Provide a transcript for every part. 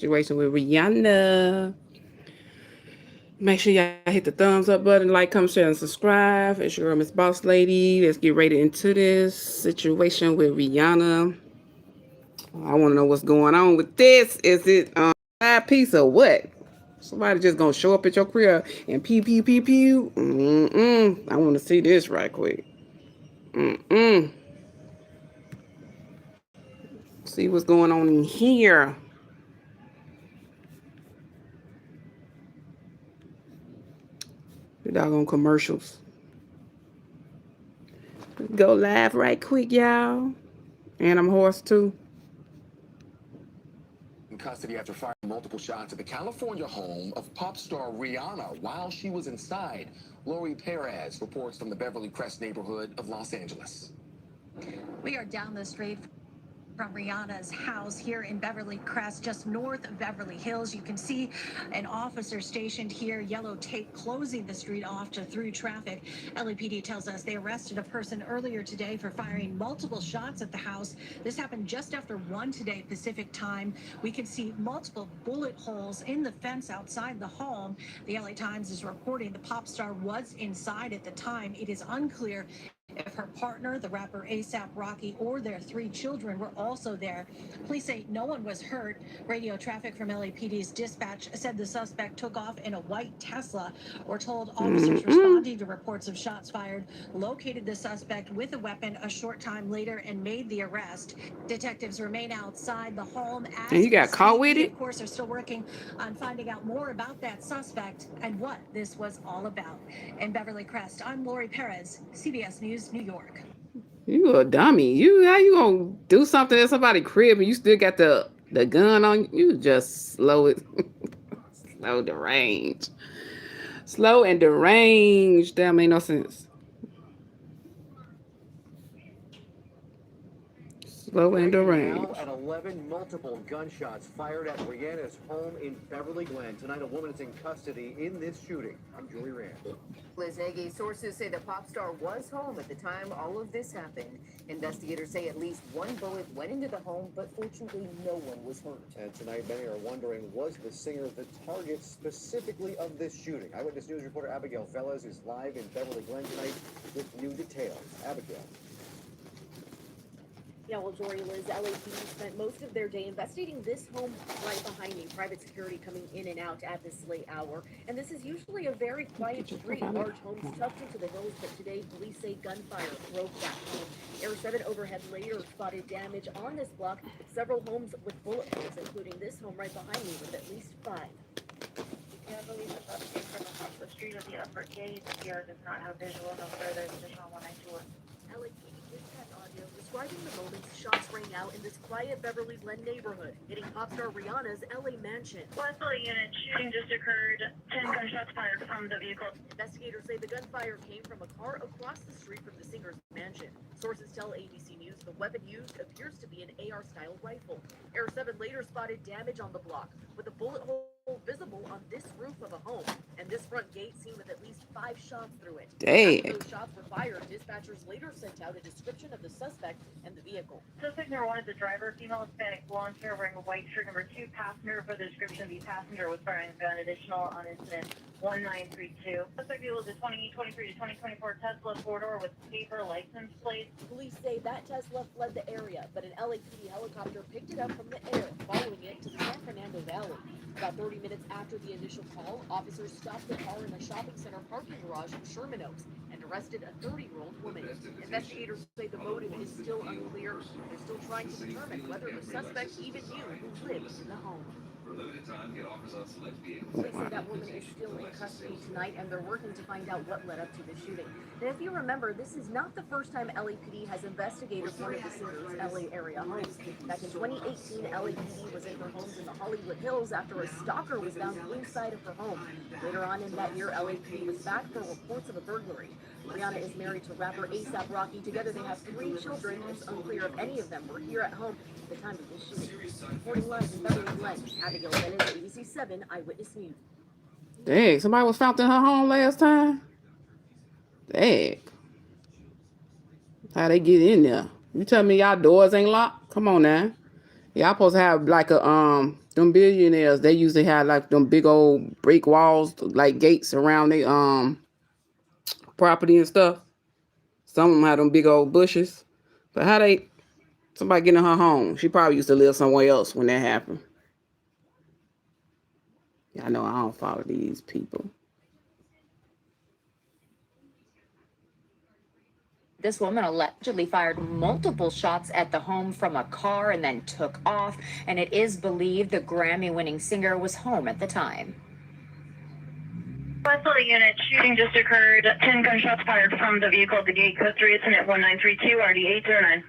situation with Rihanna. Make sure y'all hit the thumbs up button, like, comment, share, and subscribe. It's your girl, Miss Boss Lady. Let's get right into this situation with Rihanna. I want to know what's going on with this. Is it side piece or what? Somebody just gonna show up at your crib and pew pew pew pew. I want to see this right quick. Mm-mm. See what's going on in here. The doggone commercials. Go live right quick, y'all. And I'm hoarse too. In custody after firing multiple shots at the California home of pop star Rihanna while she was inside. Lori Perez reports from the Beverly Crest neighborhood of Los Angeles. We are down the street from Rihanna's house here in Beverly Crest, just north of Beverly Hills. You can see an officer stationed here, yellow tape closing the street off to through traffic. LAPD tells us they arrested a person earlier today for firing multiple shots at the house. This happened just after 1 today Pacific time. We can see multiple bullet holes in the fence outside the home. The LA Times is reporting the pop star was inside at the time. It is unclear if her partner, the rapper A$AP Rocky, or their 3 children were also there. Police say no one was hurt. Radio traffic from LAPD's dispatch said the suspect took off in a white Tesla. We're told officers responding to reports of shots fired located the suspect with a weapon a short time later and made the arrest. Detectives remain outside the home as And you got caught with we, it? of course, are still working on finding out more about that suspect and what this was all about. In Beverly Crest, I'm Lori Perez, CBS News, New York. You a dummy. How you gonna do something at somebody's crib and you still got the gun on you? Just slow it. Slow the range. Slow and deranged. That made no sense. Slow and Now deranged. at 11, multiple gunshots fired at Rihanna's home in Beverly Glen. Tonight, a woman is in custody in this shooting. I'm Joey Rand. Liz Nagy, sources say the pop star was home at the time all of this happened. Investigators say at least 1 bullet went into the home, but fortunately no one was hurt. And tonight, many are wondering, was the singer the target specifically of this shooting? Eyewitness News reporter Abigail Velez is live in Beverly Glen tonight with new details. Abigail. Yeah, well, Jory, Liz, LAPD spent most of their day investigating this home right behind me. Private security coming in and out at this late hour. And this is usually a very quiet street. Large homes tucked into the hills, but today police say gunfire broke that home. Air 7 overhead later spotted damage on this block. Several homes with bullet holes, including this home right behind me with at least 5. I believe the suspect from across the street of the upper gate. The PR does not have visual, no further additional 194. LAPD dispatch audio describing the moments shots rang out in this quiet Beverly Glen neighborhood, hitting pop star Rihanna's LA mansion. Westfield unit shooting just occurred. 10 gunshots fired from the vehicle. Investigators say the gunfire came from a car across the street from the singer's mansion. Sources tell ABC News the weapon used appears to be an AR-style rifle. Air 7 later spotted damage on the block, with a bullet hole visible on this roof of a home, and this front gate seen with at least 5 shots through it. Dang. After those shots were fired, dispatchers later sent out a description of the suspect and the vehicle. Suspect number 1 is the driver, female Hispanic, blonde hair, wearing a white shirt. Number 2, passenger. For the description, the passenger was firing a gun. Additional on incident 1932. Suspect vehicle is a 2023 to 2024 Tesla 4-door with paper license plate. Police say that Tesla fled the area, but an LAPD helicopter picked it up from the air, following it to the San Fernando Valley. About 30 minutes after the initial call, officers stopped the car in a shopping center parking garage in Sherman Oaks and arrested a 30-year-old woman. Investigators say the motive is still unclear. They're still trying to determine whether the suspect even knew who lived in the home. Police say that woman is still in custody tonight, and they're working to find out what led up to the shooting. And if you remember, this is not the first time LAPD has investigated one of the singer's LA area homes. Back in 2018, LAPD was in her homes in the Hollywood Hills after a stalker was found inside of her home. Later on in that year, LAPD was back for reports of a burglary. Rihanna is married to rapper A$AP Rocky. Together they have 3 children. It's unclear if any of them were here at home at the time of this shooting. Reporting live in Beverly Glen, Abigail Velez, ABC 7 Eyewitness News. Dang, somebody was found in her home last time? Dang. How they get in there? You tell me y'all doors ain't locked? Come on now. Y'all supposed to have like a them billionaires. They usually have like them big old brick walls, like gates around their property and stuff. Some of them have them big old bushes. But how they somebody getting her home? She probably used to live somewhere else when that happened. Yeah, I know I don't follow these people. This woman allegedly fired multiple shots at the home from a car and then took off, and it is believed the Grammy-winning singer was home at the time. Bosslady unit, shooting just occurred. 10 gunshots fired from the vehicle at the gate. Code 3, incident 1932, RD 809.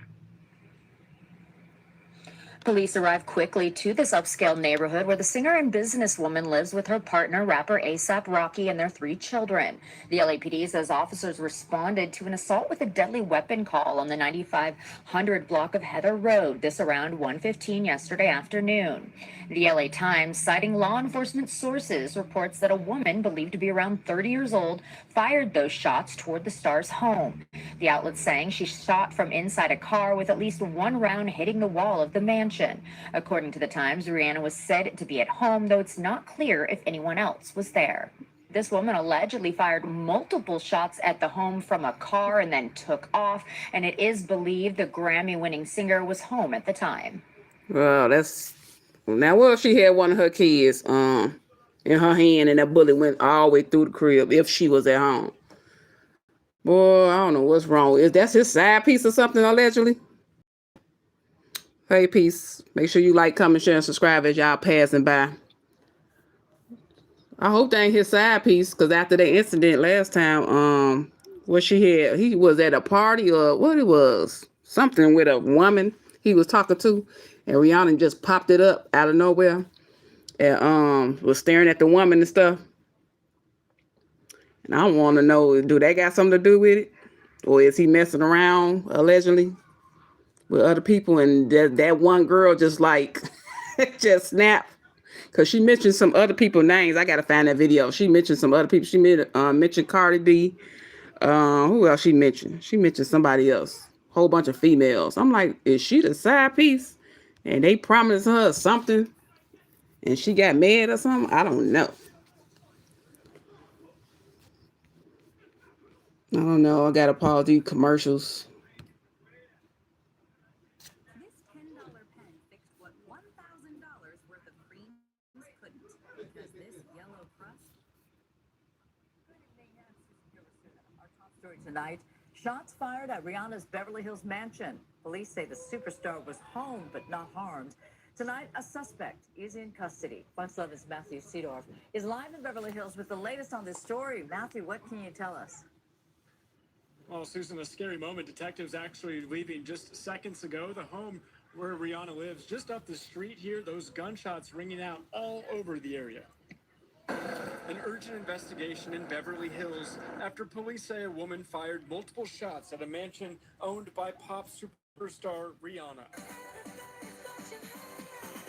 Police arrived quickly to this upscale neighborhood where the singer and businesswoman lives with her partner, rapper A$AP Rocky, and their 3 children. The LAPD says officers responded to an assault with a deadly weapon call on the 9500 block of Heather Road, this around 1:15 yesterday afternoon. The LA Times, citing law enforcement sources, reports that a woman believed to be around 30 years old fired those shots toward the star's home. The outlet saying she shot from inside a car with at least one round hitting the wall of the mansion. According to the Times, Rihanna was said to be at home, though it's not clear if anyone else was there. This woman allegedly fired multiple shots at the home from a car and then took off, and it is believed the Grammy-winning singer was home at the time. Well, that's now. Well, she had one of her kids in her hand, and that bullet went all the way through the crib. If she was at home, boy, I don't know what's wrong. Is that's his side piece or something allegedly? Hey, peace. Make sure you like, comment, share, and subscribe as y'all passing by. I hope that ain't his side piece, because after the incident last time, what she had, he was at a party or what it was, something with a woman he was talking to, and Rihanna just popped it up out of nowhere and was staring at the woman and stuff. And I want to know, do they got something to do with it, or is he messing around allegedly with other people? And that one girl just like just snapped. Because she mentioned some other people's names. I got to find that video. She mentioned some other people. She mentioned Cardi B. Who else she mentioned? She mentioned somebody else. Whole bunch of females. I'm like, is she the side piece? And they promised her something, and she got mad or something? I don't know. I don't know. I got to pause these commercials. This $10 pen fixed what $1,000 worth of creams couldn't, because this yellow crust. Our top story tonight, shots fired at Rihanna's Beverly Hills mansion. Police say the superstar was home but not harmed. Tonight, a suspect is in custody. Fox 11's Matthew Seedorf is live in Beverly Hills with the latest on this story. Matthew, what can you tell us? Well, Susan, a scary moment. Detectives actually leaving just seconds ago. The home where Rihanna lives, just up the street here, those gunshots ringing out all over the area. An urgent investigation in Beverly Hills after police say a woman fired multiple shots at a mansion owned by pop superstar Rihanna.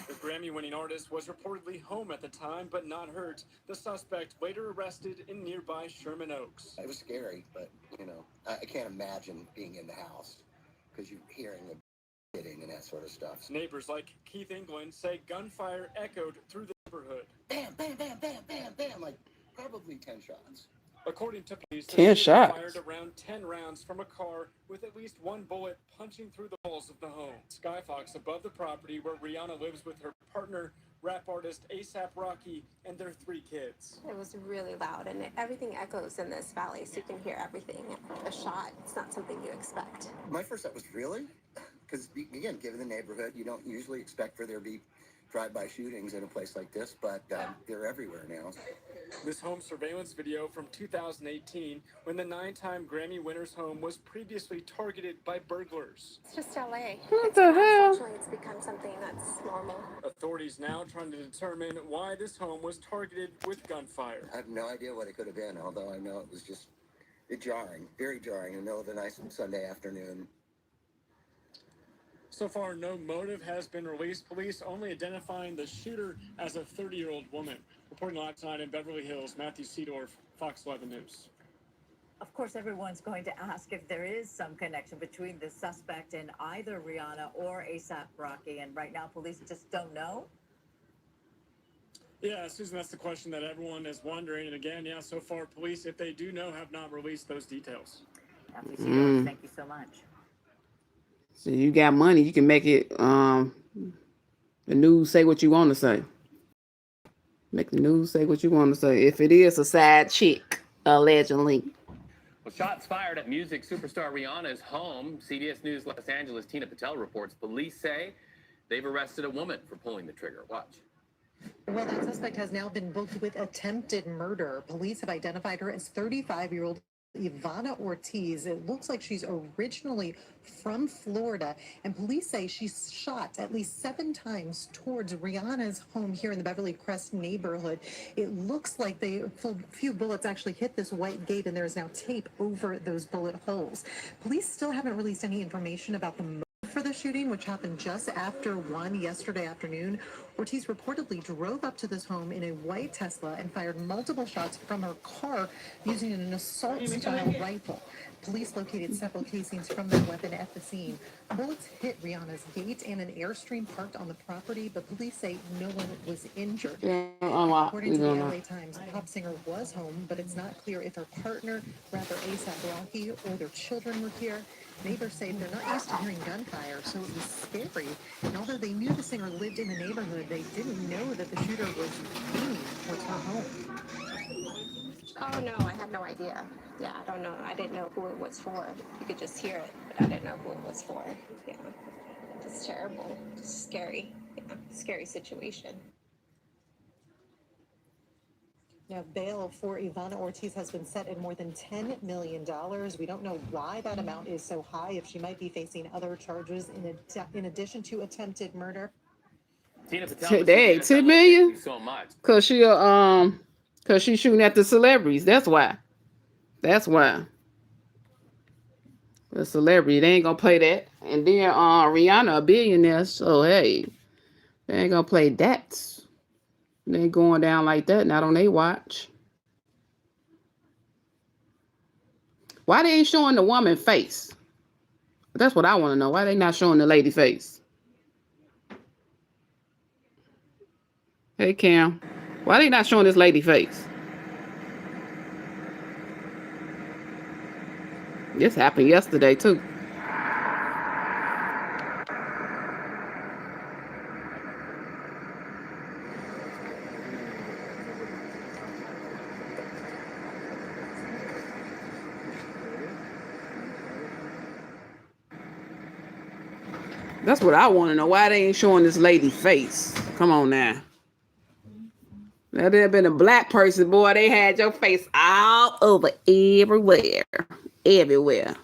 The Grammy-winning artist was reportedly home at the time, but not hurt. The suspect later arrested in nearby Sherman Oaks. It was scary, but, you know, I can't imagine being in the house because you're hearing the hitting and that sort of stuff. Neighbors like Keith England say gunfire echoed through the neighborhood. Bam, bam, bam, bam, bam, bam, like probably 10 shots. According to police, the 10 shooter shots. fired around 10 rounds from a car with at least one bullet punching through the walls of the home. Skyfox above the property where Rihanna lives with her partner, rap artist A$AP Rocky, and their 3 kids. It was really loud, and everything echoes in this valley, so you can hear everything. A shot, it's not something you expect. My first thought was, really? Because, again, given the neighborhood, you don't usually expect for there to be drive-by shootings in a place like this, but they're everywhere now. This home surveillance video from 2018, when the 9-time Grammy winner's home was previously targeted by burglars. It's just LA. What the hell? Unfortunately, it's become something that's normal. Authorities now trying to determine why this home was targeted with gunfire. I have no idea what it could have been, although I know it was just jarring, very jarring in the middle of the nice Sunday afternoon. So far, no motive has been released. Police only identifying the shooter as a 30-year-old woman. Reporting live tonight in Beverly Hills, Matthew Seedorf, Fox 11 News. Of course, everyone's going to ask if there is some connection between the suspect and either Rihanna or A$AP Rocky, and right now police just don't know. Yeah, Susan, that's the question that everyone is wondering. And again, yeah, so far, police, if they do know, have not released those details. Matthew Seedorf, thank you so much. So you got money, you can make it the news say what you want to say. Make the news say what you want to say. If it is a side chick, allegedly. Well, shots fired at music superstar Rihanna's home. CBS News Los Angeles' Tina Patel reports police say they've arrested a woman for pulling the trigger. Watch. Well, that suspect has now been booked with attempted murder. Police have identified her as 35-year-old Ivana Ortiz. It looks like she's originally from Florida, and police say she's shot at least 7 times towards Rihanna's home here in the Beverly Crest neighborhood. It looks like a few bullets actually hit this white gate, and there is now tape over those bullet holes. Police still haven't released any information about the motive for the shooting, which happened just after 1 yesterday afternoon. Ortiz reportedly drove up to this home in a white Tesla and fired multiple shots from her car using an assault-style rifle. Police located several casings from that weapon at the scene. Bullets hit Rihanna's gate and an Airstream parked on the property, but police say no one was injured. According to the LA Times, pop singer was home, but it's not clear if her partner, rapper A$AP Rocky, or their children were here. Neighbors say they're not used to hearing gunfire, so it was scary. And although they knew the singer lived in the neighborhood, they didn't know that the shooter was aiming towards her home. Oh no, I had no idea. Yeah, I don't know. I didn't know who it was for. You could just hear it, but I didn't know who it was for. Yeah, it's terrible. It's scary. Yeah, scary situation. Now, bail for Ivana Ortiz has been set at more than $10 million. We don't know why that amount is so high, if she might be facing other charges in addition to attempted murder. Tina Patel, Hey, 10 million? thank you so much. Cause she's shooting at the celebrities. That's why. That's why. The celebrity, they ain't gonna play that. And then Rihanna a billionaire, so hey, they ain't gonna play that. They ain't going down like that, not on their watch. Why they ain't showing the woman face? That's what I want to know. Why they not showing the lady face? Hey Cam, why they not showing this lady face? This happened yesterday too. That's what I want to know. Why they ain't showing this lady face? Come on now. Now there been a black person, boy, they had your face all over everywhere. Everywhere.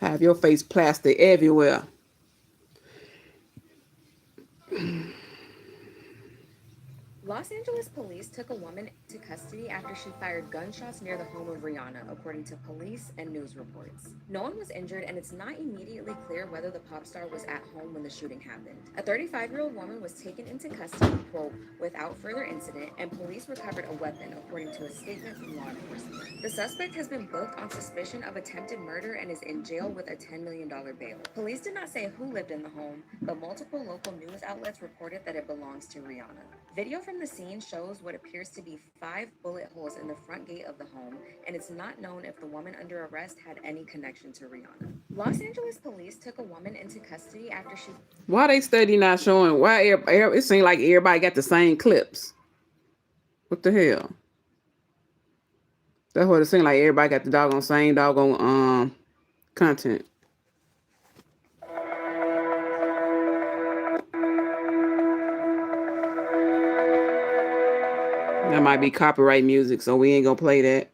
Have your face plastered everywhere. Los Angeles police took a woman into custody after she fired gunshots near the home of Rihanna, according to police and news reports. No one was injured, and it's not immediately clear whether the pop star was at home when the shooting happened. A 35-year-old woman was taken into custody, quote, without further incident, and police recovered a weapon, according to a statement from law enforcement. The suspect has been booked on suspicion of attempted murder and is in jail with a $10 million bail. Police did not say who lived in the home, but multiple local news outlets reported that it belongs to Rihanna. Video from the scene shows what appears to be 5 bullet holes in the front gate of the home, and it's not known if the woman under arrest had any connection to Rihanna. Los Angeles police took a woman into custody after she... Why they steady not showing? Why it seems like everybody got the same clips? What the hell? That's what it seems like. Everybody got the same content. That might be copyright music, so we ain't gonna play that.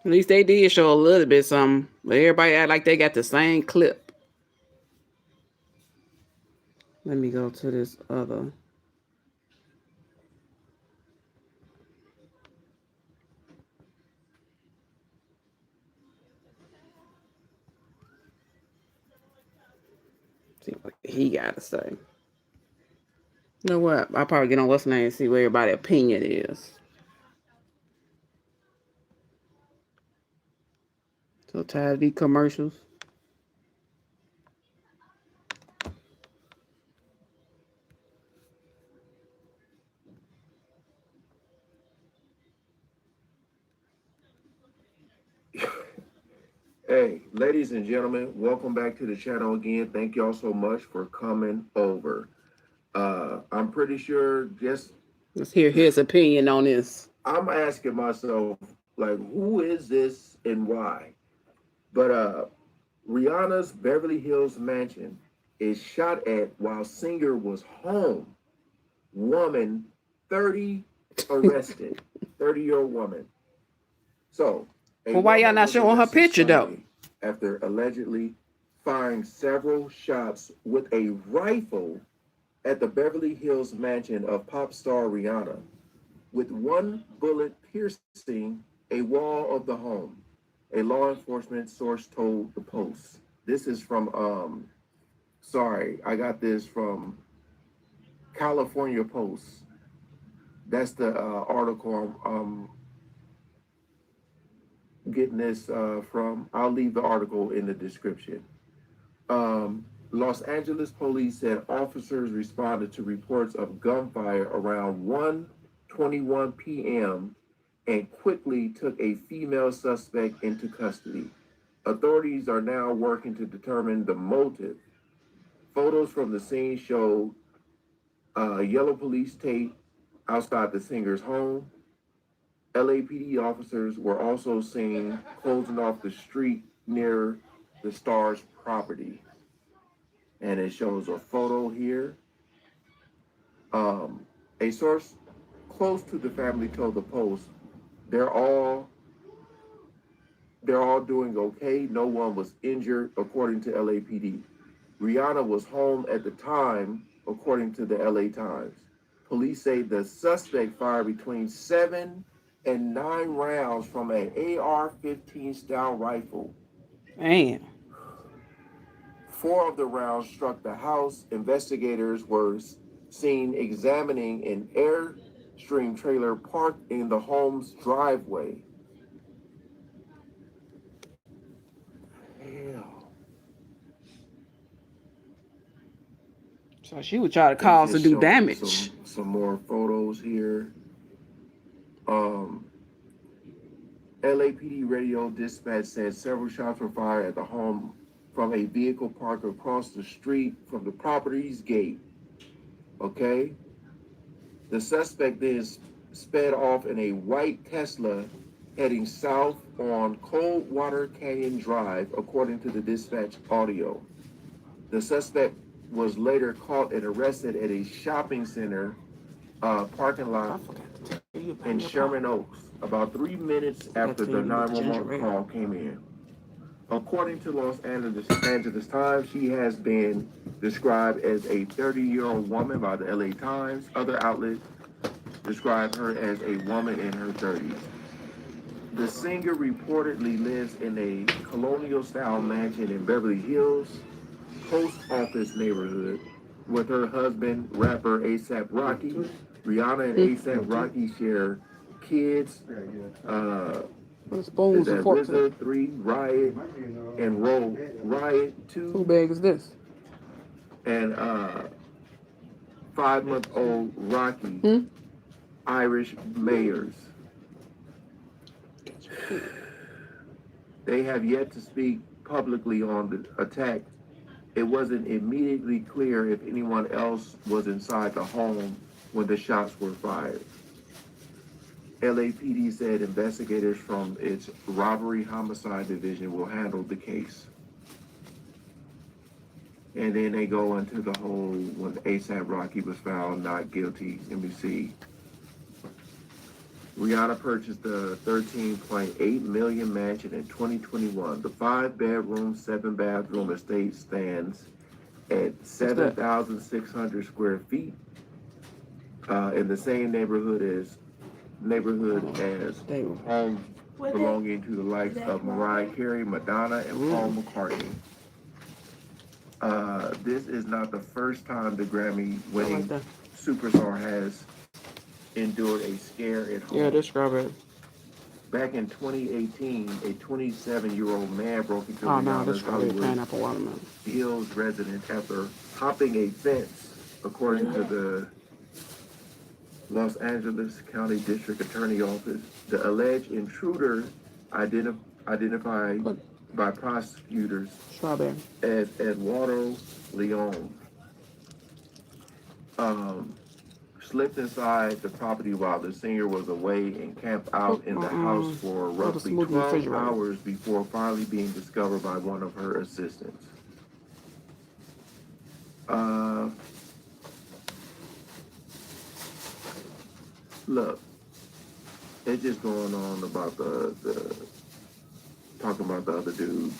At least they did show a little bit something, but everybody act like they got the same clip. Let me go to this other. See what he got to say. You know what? I'll probably get on what's name and see what everybody's opinion is. So tired of these commercials. Hey, ladies and gentlemen, welcome back to the channel again. Thank y'all so much for coming over. I'm pretty sure let's hear his opinion on this. I'm asking myself, like, who is this and why? But Rihanna's Beverly Hills mansion is shot at while singer was home. Woman, 30, arrested. 30-year-old woman. So, well, why y'all not showing her picture though? After allegedly firing several shots with a rifle at the Beverly Hills mansion of pop star Rihanna, with one bullet piercing a wall of the home. A law enforcement source told the Post. This is from, I got this from California Post. That's the article I'm getting this from. I'll leave the article in the description. Los Angeles police said officers responded to reports of gunfire around 1:21 p.m. and quickly took a female suspect into custody. Authorities are now working to determine the motive. Photos from the scene show yellow police tape outside the singer's home. LAPD officers were also seen closing off the street near the star's property. And it shows a photo here. A source close to the family told the Post, they're all doing okay. No one was injured, according to LAPD. Rihanna was home at the time, according to the LA Times. Police say the suspect fired between 7 and 9 rounds from an AR-15 style rifle. Man. 4 of the rounds struck the house. Investigators were seen examining an Airstream trailer parked in the home's driveway. Hell. So she would try to cause to do damage. Some more photos here. LAPD radio dispatch said several shots were fired at the home from a vehicle parked across the street from the property's gate. Okay? The suspect then sped off in a white Tesla heading south on Coldwater Canyon Drive, according to the dispatch audio. The suspect was later caught and arrested at a shopping center parking lot in Sherman Oaks, about 3 minutes after the 911 call came in. According to Los Angeles Times, she has been described as a 30-year-old woman by the LA Times. Other outlets describe her as a woman in her 30s. The singer reportedly lives in a colonial-style mansion in Beverly Hills, post office neighborhood, with her husband, rapper A$AP Rocky. Rihanna and A$AP Rocky share kids. Spoons and forks. RZA 3, Riot, and Riot 2. Who bag is this? And 5-month-old Rocky, Irish Mayors. They have yet to speak publicly on the attack. It wasn't immediately clear if anyone else was inside the home when the shots were fired. LAPD said investigators from its robbery homicide division will handle the case. And then they go into the whole, when A$AP Rocky was found not guilty, let me see. Rihanna purchased the 13.8 million mansion in 2021. The 5-bedroom, 7-bathroom estate stands at 7,600 square feet in the same neighborhood as homes belonging to the likes of Mariah Carey, Madonna, and Paul McCartney. This is not the first time the Grammy-winning superstar has endured a scare at home. Yeah, this strawberry. Back in 2018, a 27-year-old man broke into This Rihanna's strawberry Hollywood pineapple watermelon. Hills residence after hopping a fence, according to the Los Angeles County District Attorney Office. The alleged intruder, identified by prosecutors as Eduardo Leon, slipped inside the property while the singer was away and camped out in the house for roughly 12 hours before finally being discovered by one of her assistants. Look, it's just going on about the talking about the other dude.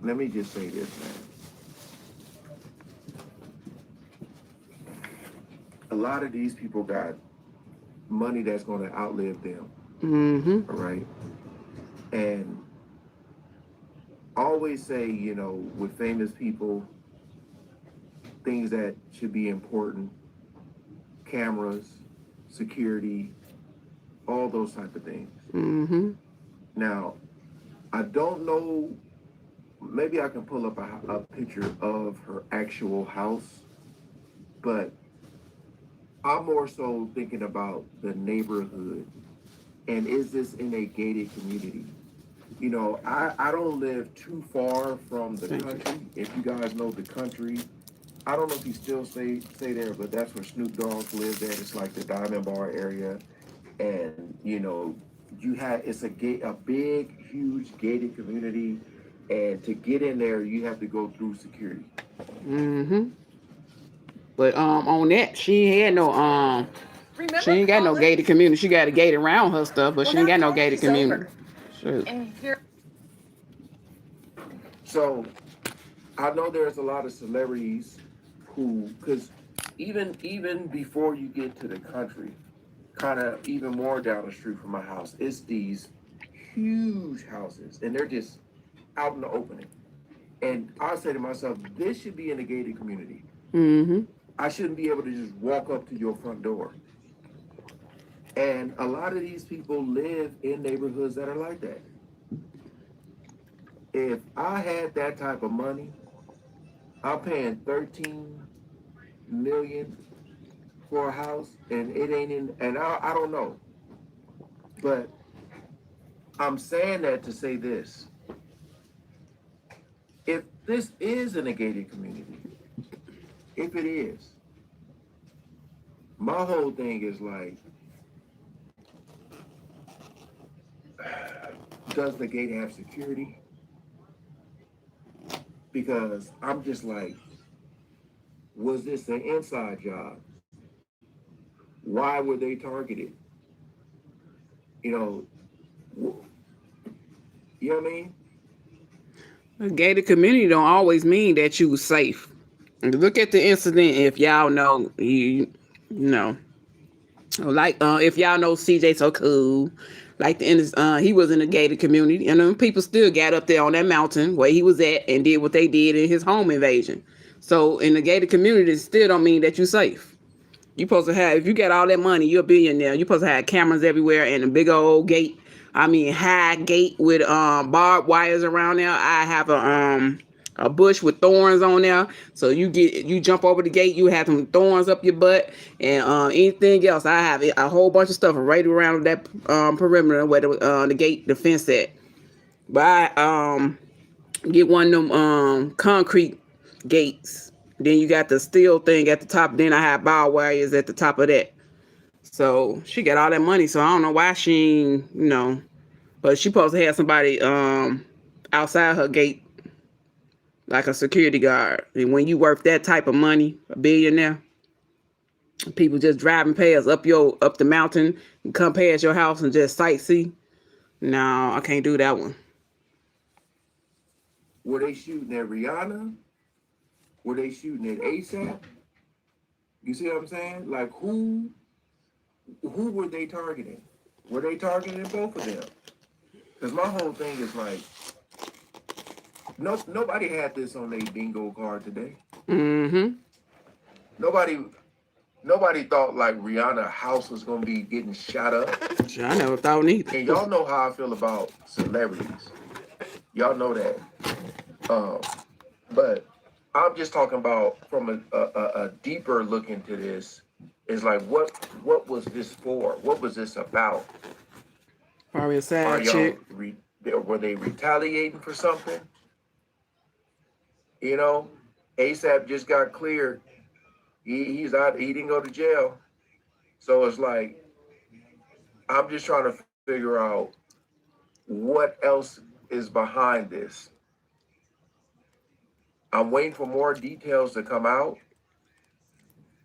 Let me just say this, man. A lot of these people got money that's going to outlive them. Mm-hmm. All right. And I always say, with famous people, things that should be important, cameras, security, all those type of things. Mm-hmm. Now, I don't know, maybe I can pull up a picture of her actual house, but I'm more so thinking about the neighborhood, and is this in a gated community? I don't live too far from the country. If you guys know the country, I don't know if you still stay there, but that's where Snoop Dogg lived at. It's like the Diamond Bar area, and it's a big, huge gated community, and to get in there, you have to go through security. Mm-hmm. But on that, she ain't had no she ain't got no gated community. She got a gate around her stuff, but she ain't got no gated community. Sure. So I know there's a lot of celebrities who, because even before you get to the country, kind of even more down the street from my house, it's these huge houses, and they're just out in the opening. And I say to myself, this should be in a gated community. Mm-hmm. I shouldn't be able to just walk up to your front door. And a lot of these people live in neighborhoods that are like that. If I had that type of money, I'm paying $13 million for a house, and it ain't in, and I don't know. But I'm saying that to say this. If this is in a gated community, if it is, my whole thing is like, does the gate have security? Because I'm just like, was this an inside job? Why were they targeted? You know what I mean? A gated community don't always mean that you safe. Look at the incident. If y'all know, like if y'all know CJ So Cool, like he was in a gated community, and them people still got up there on that mountain where he was at and did what they did in his home invasion. So in the gated community, it still don't mean that you're safe. You supposed to have, if you get all that money, you're a billionaire. You supposed to have cameras everywhere and a big old gate. I mean, high gate with barbed wires around there. I have a bush with thorns on there. So you jump over the gate, you have some thorns up your butt, and anything else. I have a whole bunch of stuff right around that perimeter where the gate, the fence at. But I get one of them concrete gates. Then you got the steel thing at the top. Then I have barbed wires at the top of that. So she got all that money. So I don't know why she, but she supposed to have somebody outside her gate, like a security guard. And when you worth that type of money, a billionaire, People just driving past up the mountain and come past your house and just sightsee. No, I can't do that one. Were they shooting at Rihanna? Were they shooting at ASAP? You see what I'm saying? Like who were they targeting? Were they targeting both of them? Because my whole thing is like, nobody had this on their bingo card today. Mm-hmm. Nobody thought like Rihanna's house was gonna be getting shot up. I never thought neither. And y'all know how I feel about celebrities. Y'all know that. But I'm just talking about from a deeper look into this. Is like what was this for? What was this about? Probably a sad chick. Were they retaliating for something? You know, ASAP just got cleared. He's out. He didn't go to jail. So it's like I'm just trying to figure out what else is behind this. I'm waiting for more details to come out.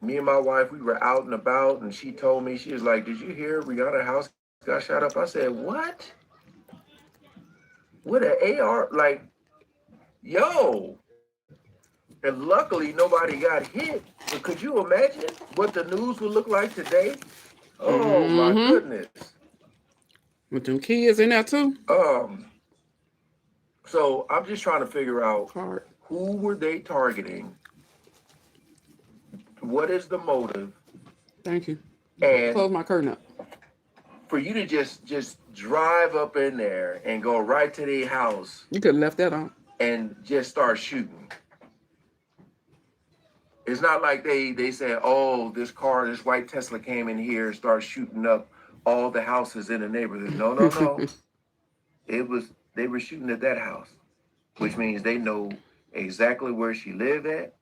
Me and my wife, we were out and about, and she told me, she was like, "Did you hear Rihanna's house got shot up?" I said, "What? With an AR? Like, yo." And luckily, nobody got hit. But could you imagine what the news would look like today? Oh, my goodness. With them kids in there, too? So I'm just trying to figure out who were they targeting? What is the motive? Thank you. And close my curtain up. For you to just drive up in there and go right to their house. You could have left that on. And just start shooting. It's not like they said, oh, this white Tesla came in here and started shooting up all the houses in the neighborhood. No. They were shooting at that house, which means they know exactly where she lived at.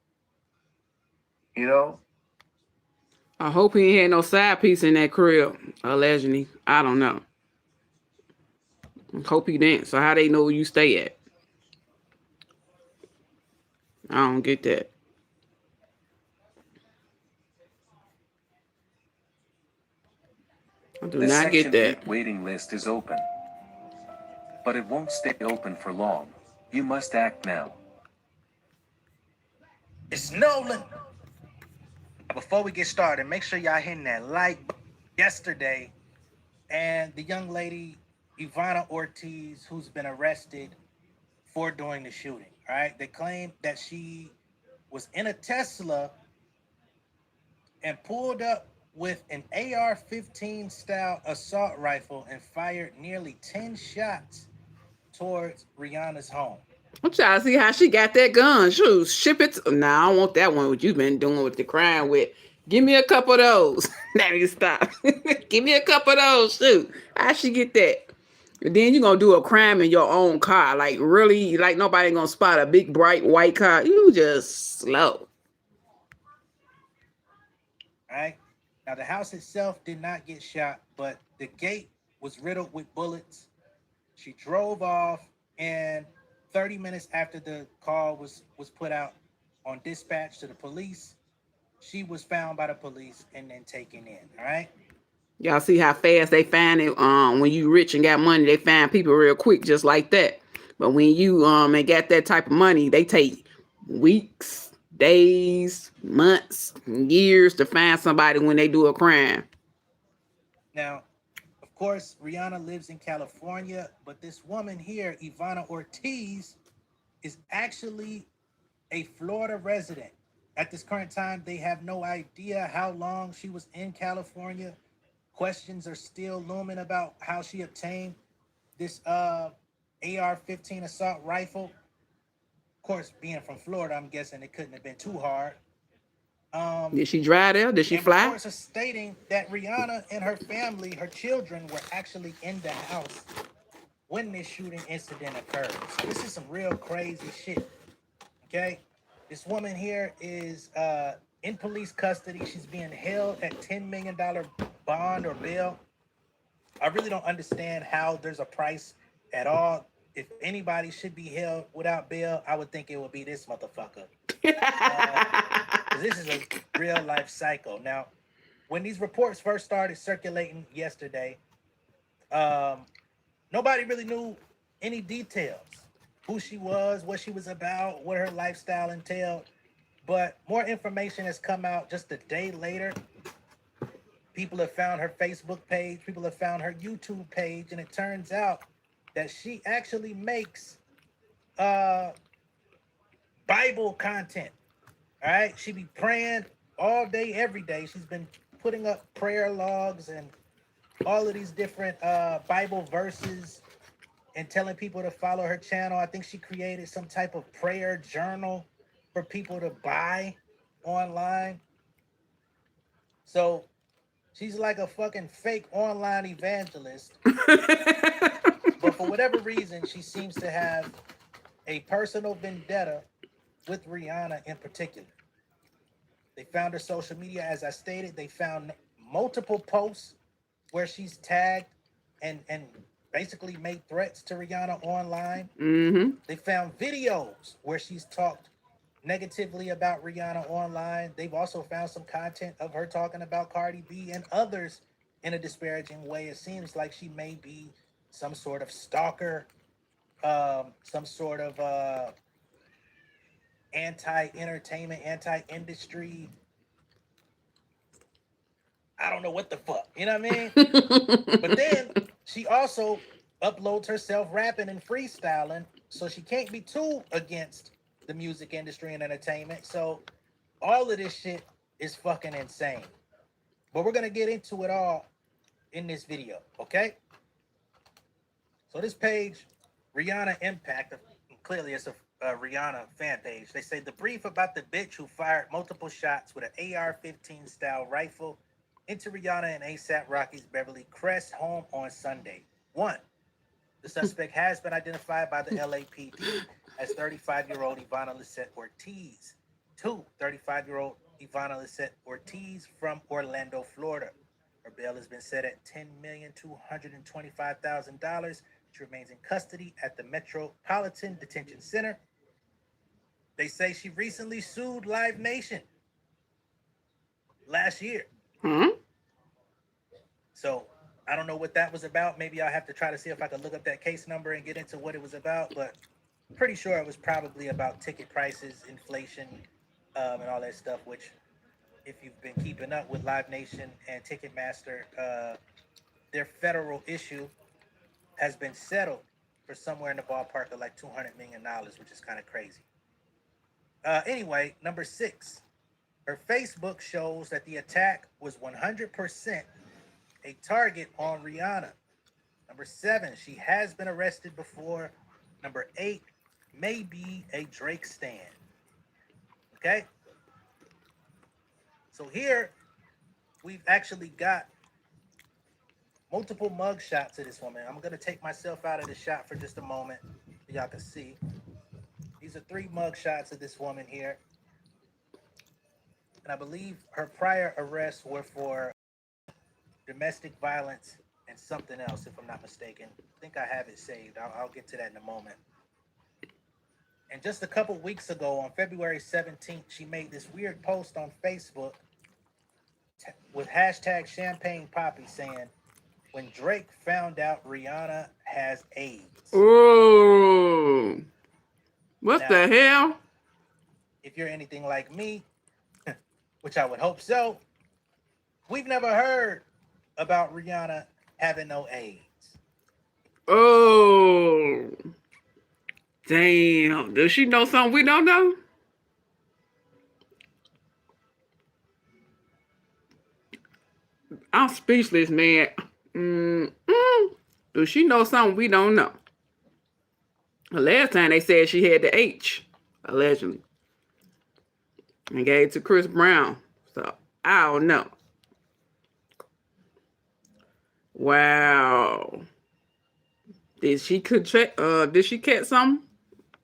You know? I hope he ain't had no side piece in that crib, allegedly. I don't know. Hope he didn't. So how they know where you stay at? I don't get that. I do not get that. The waiting list is open. But it won't stay open for long. You must act now. It's Nolan. Before we get started, make sure y'all hitting that like button. Yesterday, and the young lady, Ivana Ortiz, who's been arrested for doing the shooting, all right? They claim that she was in a Tesla and pulled up with an AR-15 style assault rifle and fired nearly 10 shots towards Rihanna's home. I'm trying to see how she got that gun. Shoot, ship it. Nah, I don't want that one. What you've been doing with the crime with. Give me a couple of those. Let me stop. Give me a couple of those. Shoot, how she get that? And then you're going to do a crime in your own car. Like, really? Like, nobody going to spot a big, bright, white car? You just slow. All right. Now, the house itself did not get shot, but the gate was riddled with bullets. She drove off, and 30 minutes after the call was put out on dispatch to the police, she was found by the police and then taken in, all right? Y'all see how fast they find it? When you rich and got money, they find people real quick, just like that. But when you and got that type of money, they take weeks, days, months, years to find somebody when they do a crime. Now, of course, Rihanna lives in California, but this woman here, Ivana Ortiz, is actually a Florida resident. At this current time, they have no idea how long she was in California. Questions are still looming about how she obtained this AR-15 assault rifle. Of course, being from Florida, I'm guessing it couldn't have been too hard. Did she drive there? Did she fly? Reports are stating that Rihanna and her family, her children, were actually in the house when this shooting incident occurred. So this is some real crazy shit. Okay? This woman here is in police custody. She's being held at $10 million bond or bail. I really don't understand how there's a price at all. If anybody should be held without bail, I would think it would be this motherfucker. This is a real life psycho. Now, when these reports first started circulating yesterday, nobody really knew any details. Who she was, what she was about, what her lifestyle entailed. But more information has come out just a day later. People have found her Facebook page. People have found her YouTube page. And it turns out that she actually makes Bible content. All right. She be praying all day, every day. She's been putting up prayer logs and all of these different Bible verses and telling people to follow her channel. I think she created some type of prayer journal for people to buy online. So she's like a fucking fake online evangelist. But for whatever reason, she seems to have a personal vendetta with Rihanna in particular. They found her social media, as I stated. They found multiple posts where she's tagged and basically made threats to Rihanna online. Mm-hmm. They found videos where she's talked negatively about Rihanna online. They've also found some content of her talking about Cardi B and others in a disparaging way. It seems like she may be some sort of stalker, some sort of anti-entertainment, anti-industry. I don't know what the fuck, you know what I mean? But then she also uploads herself rapping and freestyling, so she can't be too against the music industry and entertainment. So all of this shit is fucking insane. But we're gonna get into it all in this video, okay? So this page, Rihanna Impact, clearly it's a Rihanna fan page. They say the brief about the bitch who fired multiple shots with an AR-15 style rifle into Rihanna and A$AP Rocky's Beverly Crest home on Sunday. 1. The suspect has been identified by the LAPD as 35-year-old Ivana Lisette Ortiz. 2. 35-year-old Ivana Lisette Ortiz from Orlando, Florida. Her bail has been set at $10,225,000. She remains in custody at the Metropolitan Detention Center. They say she recently sued Live Nation last year. So I don't know what that was about. Maybe I'll have to try to see if I can look up that case number and get into what it was about. But I'm pretty sure it was probably about ticket prices, inflation, and all that stuff, which if you've been keeping up with Live Nation and Ticketmaster, their federal issue has been settled for somewhere in the ballpark of like $200 million, which is kind of crazy. Anyway, number 6, her Facebook shows that the attack was 100% a target on Rihanna. Number 7, she has been arrested before. Number 8, may be a Drake stan. Okay? So here, we've actually got multiple mug shots of this woman. I'm going to take myself out of the shot for just a moment so y'all can see. These are 3 mug shots of this woman here. And I believe her prior arrests were for domestic violence and something else, if I'm not mistaken. I think I have it saved. I'll get to that in a moment. And just a couple weeks ago, on February 17th, she made this weird post on Facebook with hashtag Champagne Poppy saying, when Drake found out Rihanna has AIDS. Oh, what the hell? If you're anything like me, which I would hope so, we've never heard about Rihanna having no AIDS. Oh, damn. Does she know something we don't know? I'm speechless, man. Does she know something we don't know? The last time they said she had the H, allegedly, and gave it to Chris Brown. So I don't know. Wow. Did she did she catch something?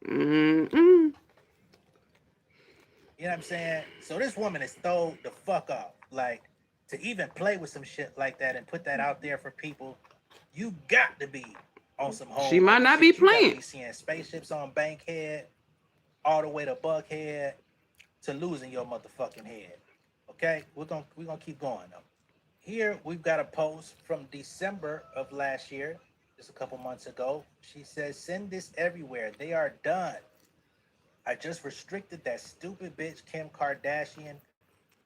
You know what I'm saying? So this woman is throwed the fuck off. Like, to even play with some shit like that and put that out there for people, you got to be on some whole. She might not be playing. You be seeing spaceships on Bankhead, all the way to Buckhead, to losing your motherfucking head. Okay, we're gonna keep going though. Here we've got a post from December of last year, just a couple months ago. She says, "Send this everywhere. They are done. I just restricted that stupid bitch Kim Kardashian.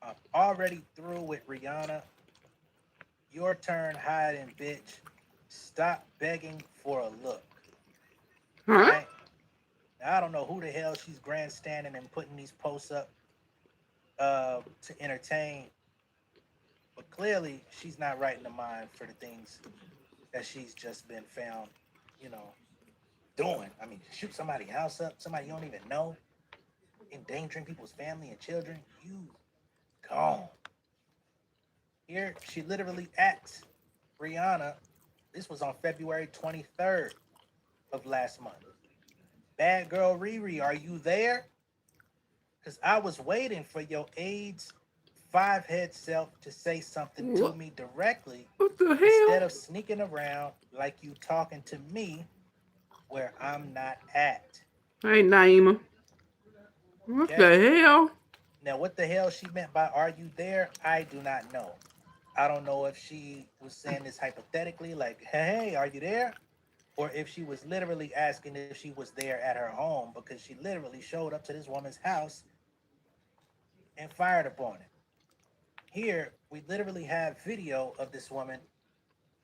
I'm already through with Rihanna. Your turn, hiding bitch. Stop begging for a look." Huh? Right? Now, I don't know who the hell she's grandstanding and putting these posts up to entertain, but clearly she's not right in the mind for the things that she's just been found, you know, doing. I mean, shoot somebody's house up, somebody you don't even know, endangering people's family and children. You gone. Here, she literally asked Rihanna, this was on February 23rd of last month. "Bad girl RIRI, are you there? Because I was waiting for your AIDS 5-head self to say something to me directly What the hell? instead of sneaking around like you talking to me where I'm not at." Hey, Naima. What the hell? Now, what the hell she meant by "are you there?" I do not know. I don't know if she was saying this hypothetically, like, "Hey, are you there?" Or if she was literally asking if she was there at her home, because she literally showed up to this woman's house and fired upon it. Here, we literally have video of this woman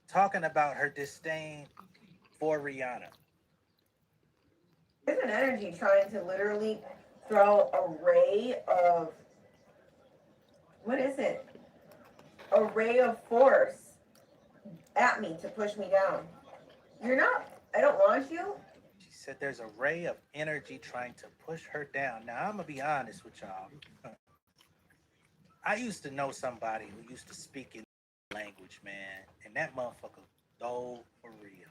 talking about her disdain for Rihanna. There's an energy trying to literally throw a ray of, what is it? A ray of force at me to push me down. You're not, I don't want you. She said there's a ray of energy trying to push her down. Now, I'm going to be honest with y'all. I used to know somebody who used to speak in language, man, and that motherfucker go for real.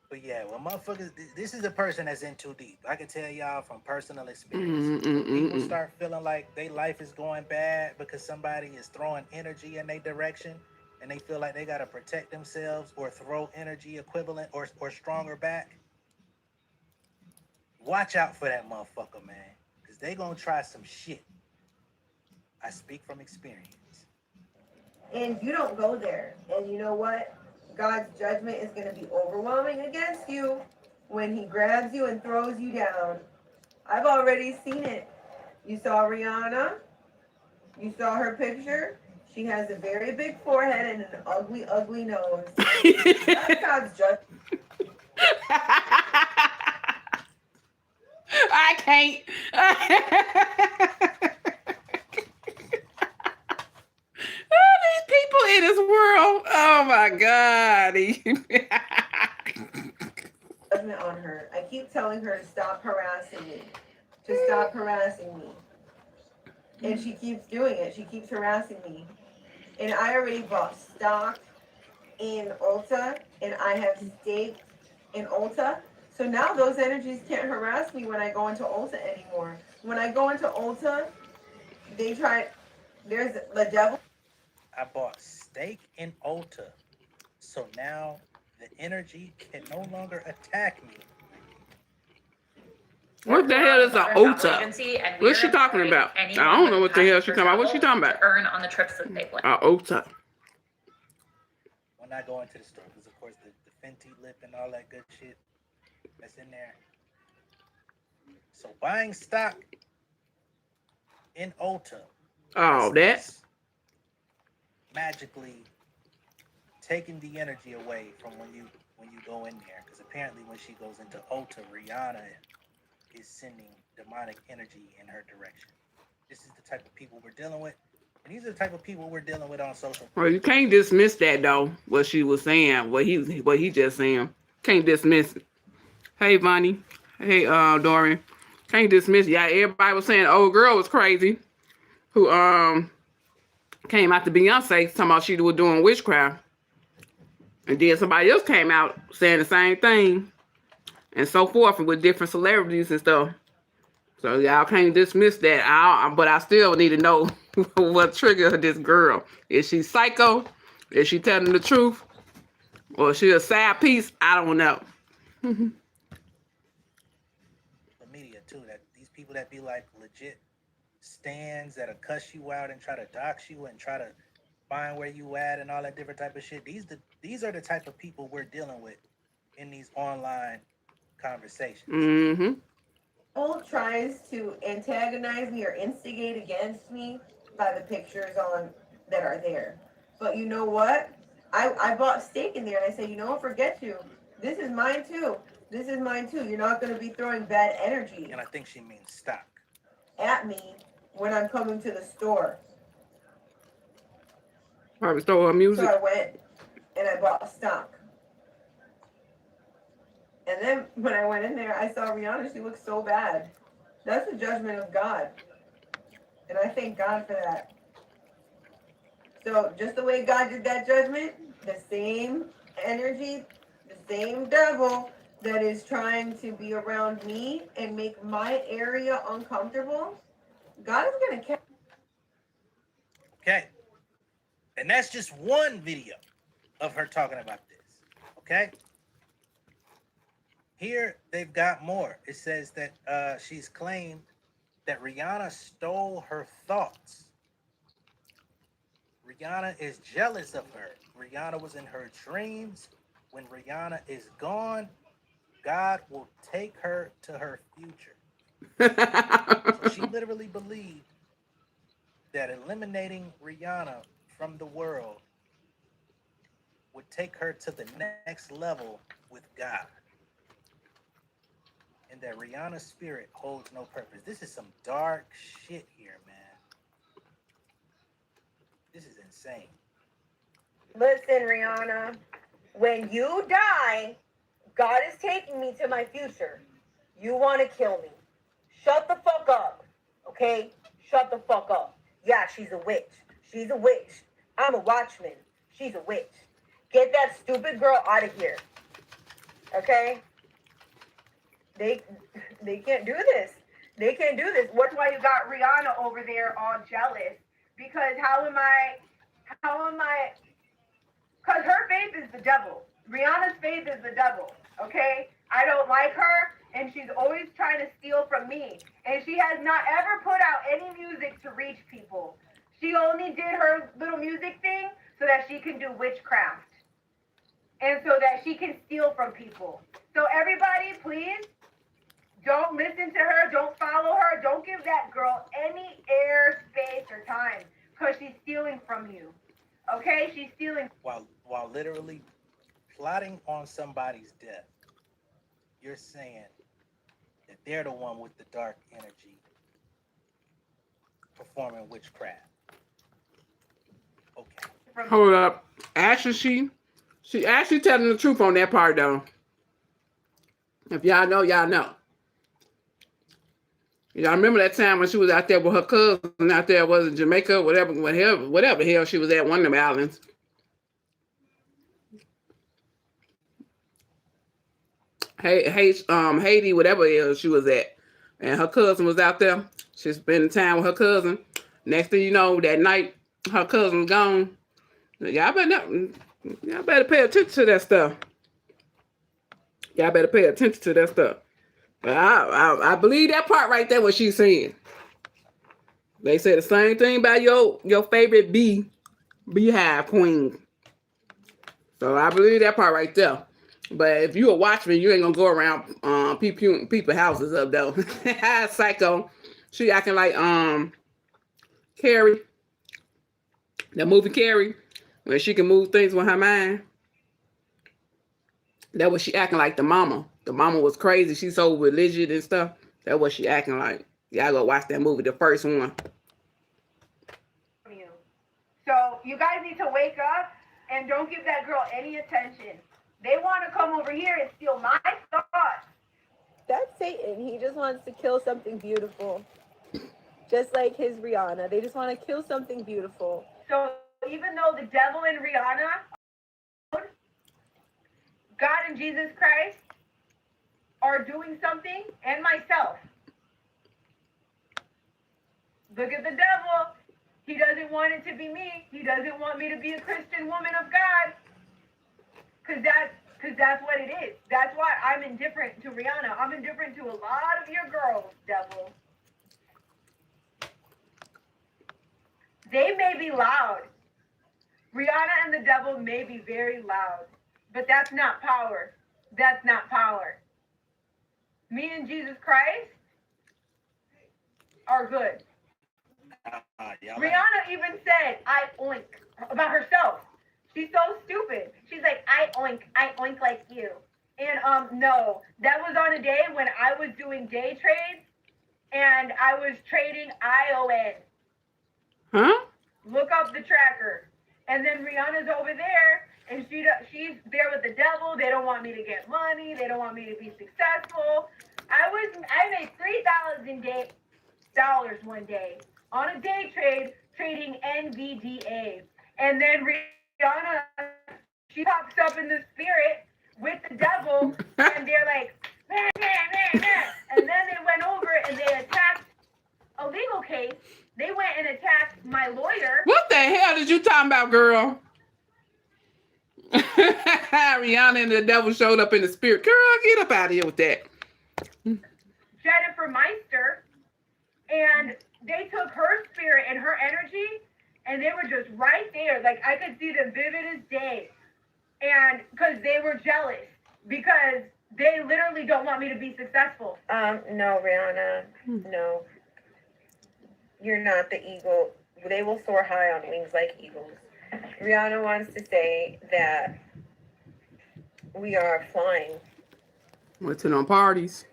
But yeah, well, motherfuckers, this is a person that's in too deep. I can tell y'all from personal experience. When people start feeling like their life is going bad because somebody is throwing energy in their direction, and they feel like they got to protect themselves or throw energy equivalent or stronger back, watch out for that motherfucker, man, because they gonna try some shit. I speak from experience. And you don't go there. And you know what? God's judgment is going to be overwhelming against you when he grabs you and throws you down. I've already seen it. You saw Rihanna. You saw her picture. She has a very big forehead and an ugly, ugly nose. That's God's judgment. I can't. These people in this world. Oh my God. Judgment on her. I keep telling her to stop harassing me. To stop harassing me. And she keeps doing it. She keeps harassing me. And I already bought stock in Ulta, and I have staked in Ulta. So now those energies can't harass me when I go into Ulta anymore. When I go into Ulta, they try, there's the devil. I bought steak in Ulta, so now the energy can no longer attack me. What the hell is an Ulta? What's she talking about? I don't know what the hell she's talking about. What's she talking about? Earn on the trips that they went. Ulta. When I go into the store, because of course the Fenty lip and all that good shit that's in there. So buying stock in Ulta. Oh, that. Magically taking the energy away from when you go in there, because apparently when she goes into Ulta, Rihanna is sending demonic energy in her direction. This is the type of people we're dealing with, and these are the type of people we're dealing with on social. Well, you can't dismiss that though. What she was saying, what he just saying, can't dismiss it. Hey, Vonnie. Hey, Dorian. Can't dismiss it. Yeah, everybody was saying the old girl was crazy, who came out to Beyonce talking about she was doing witchcraft. And then somebody else came out saying the same thing. And so forth, and with different celebrities and stuff. So y'all can't dismiss that. But I still need to know what triggered this girl. Is she psycho? Is she telling the truth? Or is she a sad piece? I don't know. The media too, that these people that be like legit stands that'll cuss you out and try to dox you and try to find where you at and all that different type of shit. These are the type of people we're dealing with in these online conversations. Mm-hmm. Who tries to antagonize me or instigate against me by the pictures on that are there. But you know what? I bought steak in there and I said, you know what, forget you. This is mine too. This is mine too. You're not going to be throwing bad energy. And I think she means stock. At me when I'm coming to the store. Probably stole her music. So I went and I bought stock. And then when I went in there, I saw Rihanna. She looked so bad. That's the judgment of God. And I thank God for that. So just the way God did that judgment, the same energy, the same devil that is trying to be around me and make my area uncomfortable, God is going to catch. Okay. And that's just one video of her talking about this. Okay. Here they've got more. It says that she's claimed that Rihanna stole her thoughts. Rihanna is jealous of her. Rihanna was in her dreams. When Rihanna is gone, God will take her to her future. So she literally believed that eliminating Rihanna from the world would take her to the next level with God. And that Rihanna's spirit holds no purpose. This is some dark shit here, man. This is insane. Listen, Rihanna, when you die, God is taking me to my future. You want to kill me. Shut the fuck up, okay? Shut the fuck up. Yeah, she's a witch. She's a witch. I'm a watchman. She's a witch. Get that stupid girl out of here, okay? They can't do this. They can't do this. What's why you got Rihanna over there all jealous? Because how am I, because her faith is the devil. Rihanna's faith is the devil, okay? I don't like her, and she's always trying to steal from me. And she has not ever put out any music to reach people. She only did her little music thing so that she can do witchcraft. And so that she can steal from people. So everybody, please, don't listen to her, don't follow her, don't give that girl any air, space, or time, because she's stealing from you. Okay? She's stealing. While literally plotting on somebody's death, you're saying that they're the one with the dark energy performing witchcraft. Okay. Hold up. Actually, she actually telling the truth on that part, though. If y'all know, y'all know. Y'all remember that time when she was out there with her cousin out there, was in Jamaica, whatever the hell she was at, one of them islands. Haiti, whatever it is she was at. And her cousin was out there. She spending time with her cousin. Next thing you know, that night, her cousin's gone. Y'all better pay attention to that stuff. Y'all better pay attention to that stuff. But I believe that part right there, what she's saying. They say the same thing about your favorite beehive queen. So I believe that part right there. But if you a watchman, you ain't gonna go around people houses up though. Psycho. She acting like Carrie. The movie Carrie, where she can move things with her mind. That was she acting like the mama. The mama was crazy. She's so religious and stuff. That was she acting like. Y'all go watch that movie, the first one. So you guys need to wake up and don't give that girl any attention. They want to come over here and steal my thoughts. That's Satan. He just wants to kill something beautiful. Just like his Rihanna. They just want to kill something beautiful. So even though the devil and Rihanna, God and Jesus Christ are doing something, and myself. Look at the devil. He doesn't want it to be me. He doesn't want me to be a Christian woman of God. Because that's what it is. That's why I'm indifferent to Rihanna. I'm indifferent to a lot of your girls, devil. They may be loud. Rihanna and the devil may be very loud, but that's not power. That's not power. Me and Jesus Christ are good. Rihanna even said, I oink, about herself. She's so stupid. She's like, I oink like you. And no, that was on a day when I was doing day trades and I was trading ION. Huh? Look up the tracker. And then Rihanna's over there and she's there with the devil. They don't want me to get money. They don't want me to be successful. I made $3,000 one day on a day trade trading NVDA. And then Rihanna, she pops up in the spirit with the devil and they're like, man, man, man, man. And then they went over and they attacked a legal case. They went and attacked my lawyer. What the hell did you talking about, girl? Rihanna and the devil showed up in the spirit. Girl, get up out of here with that. Jennifer Meister, and they took her spirit and her energy, and they were just right there. Like, I could see them vivid as day. And because they were jealous, because they literally don't want me to be successful. No, Rihanna, no. You're not the eagle. They will soar high on wings like eagles. Rihanna wants to say that we are flying. Went to no parties.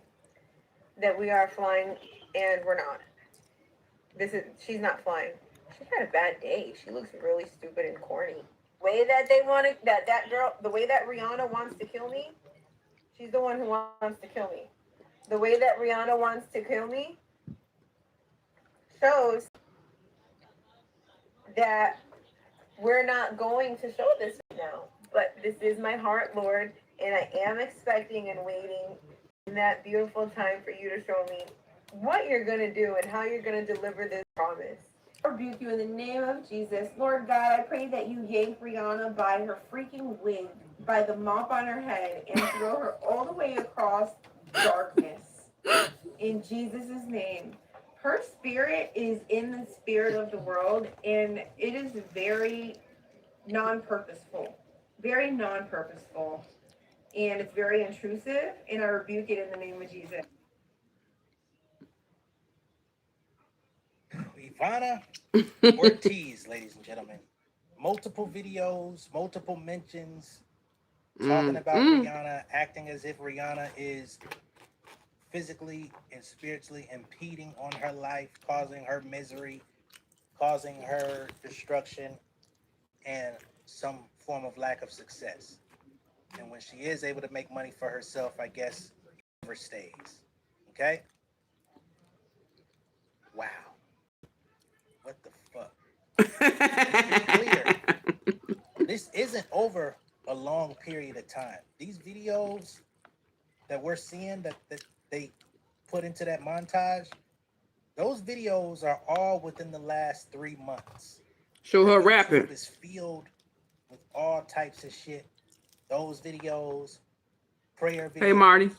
That we are flying, and we're not. She's not flying. She had a bad day. She looks really stupid and corny. Way that they want to, that girl, the way that Rihanna wants to kill me, she's the one who wants to kill me. The way that Rihanna wants to kill me shows that we're not going to show this now. But this is my heart, Lord, and I am expecting and waiting in that beautiful time for you to show me what you're going to do and how you're going to deliver this promise. I rebuke you in the name of Jesus. Lord God, I pray that you yank Rihanna by her freaking wig, by the mop on her head, and throw her all the way across darkness. In Jesus' name. Her spirit is in the spirit of the world, and it is very non-purposeful. Very non-purposeful. And it's very intrusive, and I rebuke it in the name of Jesus. Ivana Ortiz, ladies and gentlemen. Multiple videos, multiple mentions, talking about Rihanna, acting as if Rihanna is physically and spiritually impeding on her life, causing her misery, causing her destruction, and some form of lack of success. And when she is able to make money for herself, I guess it never stays. Okay? Wow. What the fuck? To be clear, this isn't over a long period of time. These videos that we're seeing that they put into that montage, those videos are all within the last 3 months. Show her rapping. YouTube is filled with all types of shit. Those videos, prayer videos, Hey, Marty.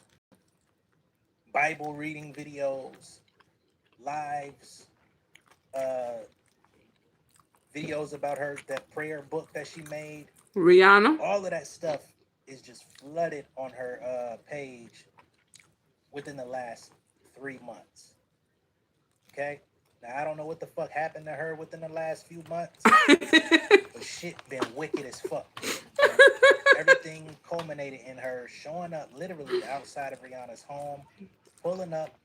Bible reading videos, lives, videos about that prayer book that she made. Rihanna. All of that stuff is just flooded on her page within the last 3 months. Okay? Now, I don't know what the fuck happened to her within the last few months, but shit been wicked as fuck. Everything culminated in her showing up literally outside of Rihanna's home, pulling up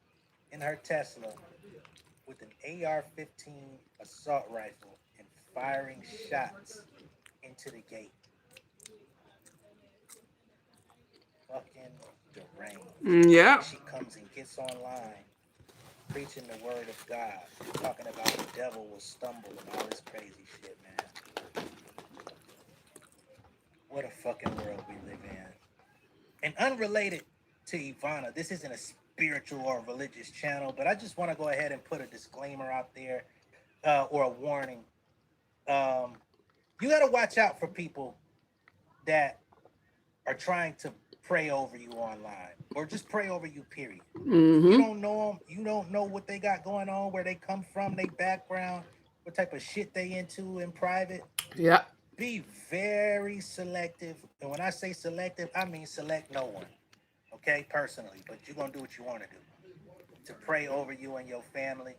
in her Tesla with an AR-15 assault rifle and firing shots into the gate. Fucking deranged. Yeah. She comes and gets online, preaching the word of God, talking about the devil will stumble and all this crazy shit, man. What a fucking world we live in. And unrelated to Ivana, this isn't a spiritual or religious channel, but I just want to go ahead and put a disclaimer out there, or a warning. You got to watch out for people that are trying to pray over you online, or just pray over you, period. You don't know them. You don't know what they got going on, where they come from, their background. what type of shit they into in private. Yeah. Be very selective. And when I say selective, I mean select no one. Okay, personally. But you're gonna do what you want to do. To pray over you and your family.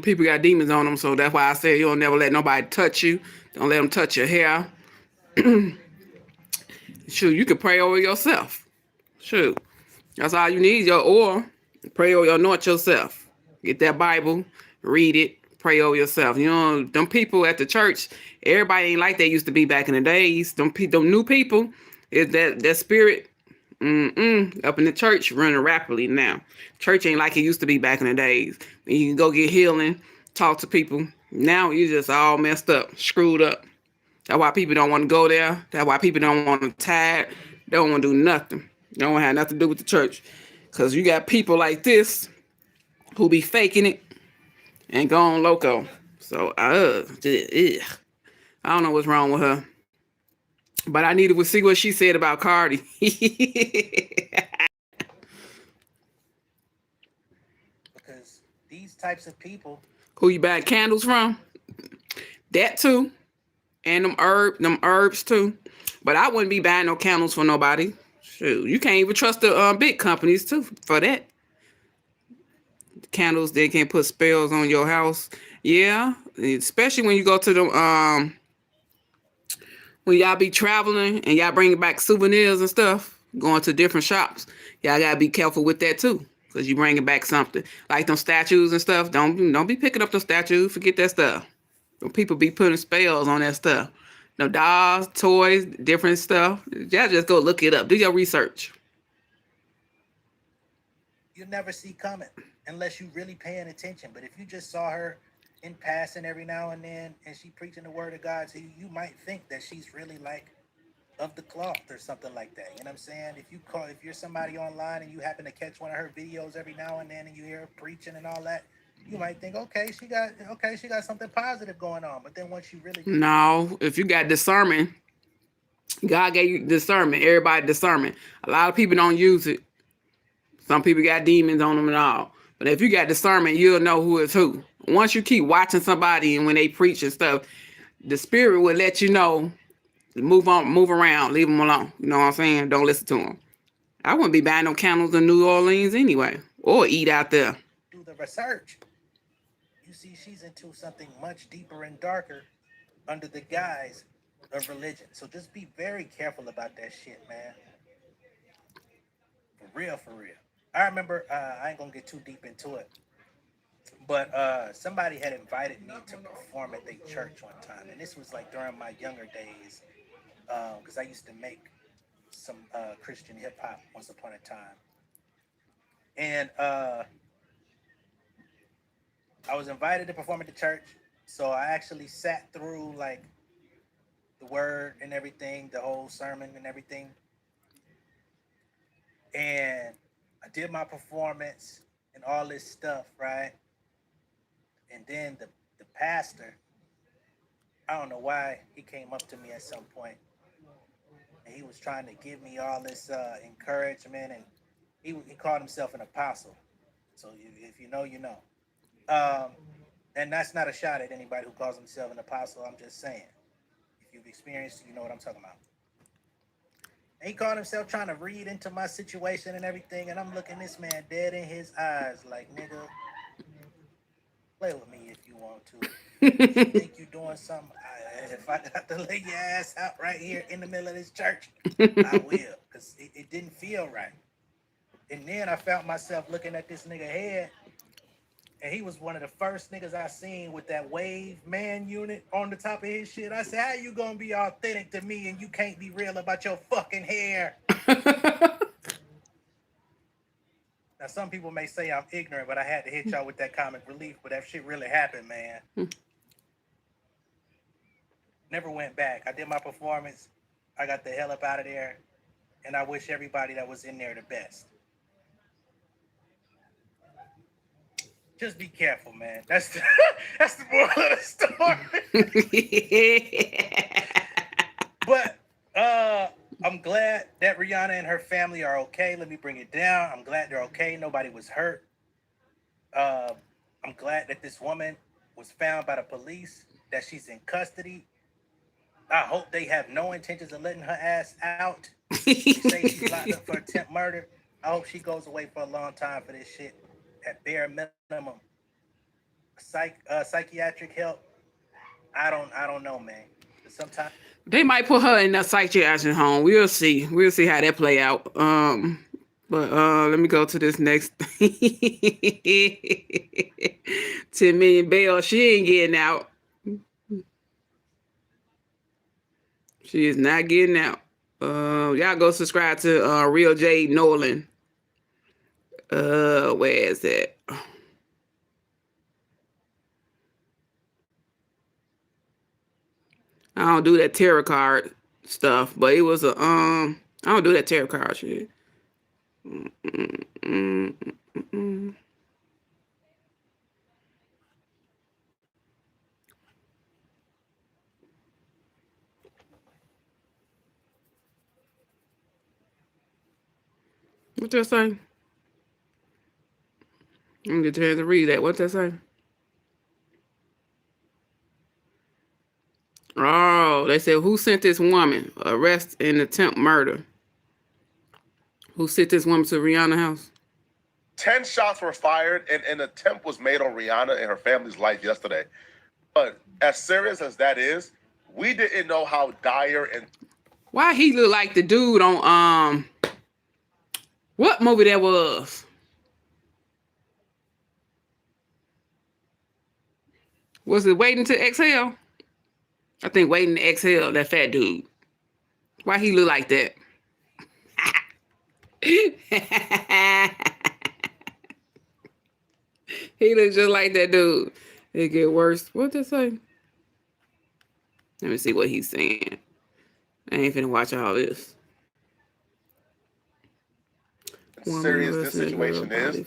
People got demons on them, so that's why I say you don't never let nobody touch you. Don't let them touch your hair. Shoot, you can pray over yourself. Shoot. That's all you need, your oil. Pray over, anoint yourself. Get that Bible, read it, pray over yourself. You know, them people at the church, everybody ain't like they used to be back in the days. Them new people, is that spirit up in the church running rapidly now. Church ain't like it used to be back in the days. You can go get healing, talk to people. Now you just all messed up, screwed up. That's why people don't want to go there. That's why people don't want to tithe. They don't want to do nothing. They don't have nothing to do with the church. Because you got people like this who be faking it and going loco. So, I don't know what's wrong with her. But I needed to see what she said about Cardi. Because these types of people. Who you buying candles from? That too. And them herbs too. But I wouldn't be buying no candles for nobody. Shoot, you can't even trust the big companies too for that. Candles, they can put spells on your house. Yeah, especially when you go to the when y'all be traveling and y'all bringing back souvenirs and stuff, going to different shops. Y'all gotta be careful with that too, because you bringing back something like them statues and stuff. Don't be picking up the statues. Forget that stuff. People be putting spells on that stuff. No dolls, toys, different stuff. Y'all just go look it up. Do your research. You never see coming unless you really paying attention. But if you just saw her in passing every now and then and she preaching the word of God to you, you might think that she's really like of the cloth or something like that. You know what I'm saying? If you're somebody online and you happen to catch one of her videos every now and then and you hear her preaching and all that, you might think, okay, she got something positive going on. But then once you really No, if you got discernment, God gave you discernment. Everybody discernment. A lot of people don't use it. Some people got demons on them and all. But if you got discernment, you'll know who is who. Once you keep watching somebody and when they preach and stuff, the spirit will let you know, move on, move around, leave them alone. You know what I'm saying? Don't listen to them. I wouldn't be buying no candles in New Orleans anyway, or eat out there. do the research, you see she's into something much deeper and darker under the guise of religion. So just be very careful about that shit, man. For real, for real. I remember, I ain't gonna get too deep into it, but somebody had invited me to perform at their church one time. And this was like during my younger days, because I used to make some Christian hip hop once upon a time. And I was invited to perform at the church. So I actually sat through like the word and everything, the whole sermon and everything. And I did my performance and all this stuff, right? And then the pastor, I don't know why, he came up to me at some point and he was trying to give me all this encouragement, and he called himself an apostle. So if you know, you know. And that's not a shot at anybody who calls himself an apostle. I'm just saying, if you've experienced it, you know what I'm talking about. And he called himself trying to read into my situation and everything, and I'm looking this man dead in his eyes like, nigga, play with me if you want to. If you think you're doing something, if I got to lay your ass out right here in the middle of this church, I will, because it didn't feel right. And then I found myself looking at this nigga head, and he was one of the first niggas I seen with that wave man unit on the top of his shit. I said, how you gonna be authentic to me and you can't be real about your fucking hair? Now, some people may say I'm ignorant, but I had to hit y'all with that comic relief, but that shit really happened, man. Never went back. I did my performance. I got the hell up out of there, and I wish everybody that was in there the best. Just be careful, man. That's the moral of the story. But I'm glad that Rihanna and her family are okay. Let me bring it down. I'm glad they're okay. Nobody was hurt. I'm glad that this woman was found by the police, that she's in custody. I hope they have no intentions of letting her ass out. They say she's locked up for attempt murder. I hope she goes away for a long time for this shit. At bare minimum, psychiatric help. I don't know, man. Sometimes They might put her in a psychiatric home. We'll see. We'll see how that play out. But let me go to this next. 10 million bail. She ain't getting out. She is not getting out. Y'all go subscribe to Real J Nolan. Where is that? I don't do that tarot card stuff, but it was a I don't do that tarot card shit. What that say? I'm gonna get a chance to read that. What that say? Oh, they said, who sent this woman? Arrest and attempt murder. Who sent this woman to Rihanna's house? 10 shots were fired and an attempt was made on Rihanna and her family's life yesterday. But as serious as that is, we didn't know how dire and... Why he look like the dude on, what movie that was? Was it Waiting to Exhale? I think Waiting to Exhale, that fat dude. Why he look like that? He looks just like that dude. It get worse. What did they say? Let me see what he's saying. I ain't finna watch all this. serious this situation is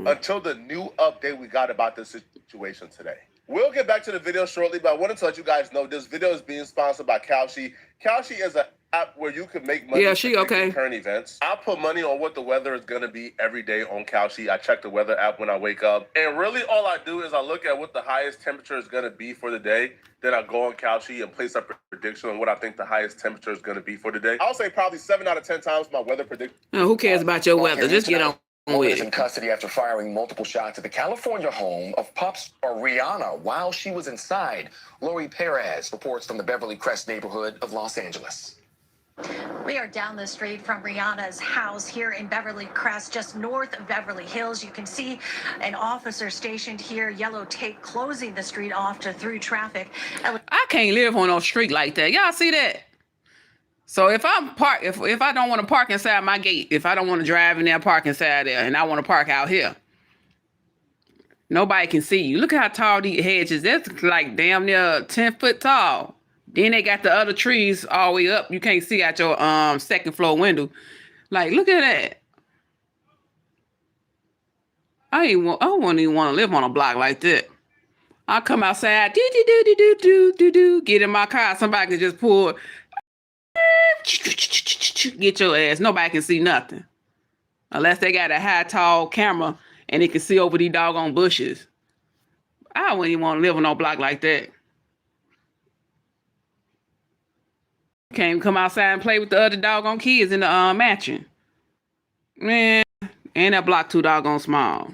until the new update we got about this situation today. We'll get back to the video shortly, but I want to let you guys know this video is being sponsored by Kalshi. Kalshi is an app where you can make money predicting current events. I put money on what the weather is going to be every day on Kalshi. I check the weather app when I wake up. And really all I do is I look at what the highest temperature is going to be for the day. Then I go on Kalshi and place a prediction on what I think the highest temperature is going to be for the day. I'll say probably 7 out of 10 times my weather prediction. Who cares about your weather? Just get on with is in custody after firing multiple shots at the California home of pop star Rihanna while she was inside. Lori Perez reports from the Beverly Crest neighborhood of Los Angeles. We are down the street from Rihanna's house here in Beverly Crest, just north of Beverly Hills. You can see an officer stationed here, yellow tape closing the street off to through traffic. I can't live on no street like that. Y'all see that? So if I'm park, if I don't want to park inside my gate, if I don't want to drive in there, park inside there, and I want to park out here, nobody can see you. Look at how tall these hedges. That's like damn near 10 foot tall. Then they got the other trees all the way up. You can't see out your second floor window. Like, look at that. I wouldn't even want to live on a block like that. I come outside, get in my car. Somebody can just pull, get your ass. Nobody can see nothing. Unless they got a high, tall camera and they can see over these doggone bushes. I wouldn't even want to live on no block like that. Can't even come outside and play with the other doggone kids in the mansion. Man, and that block too doggone small.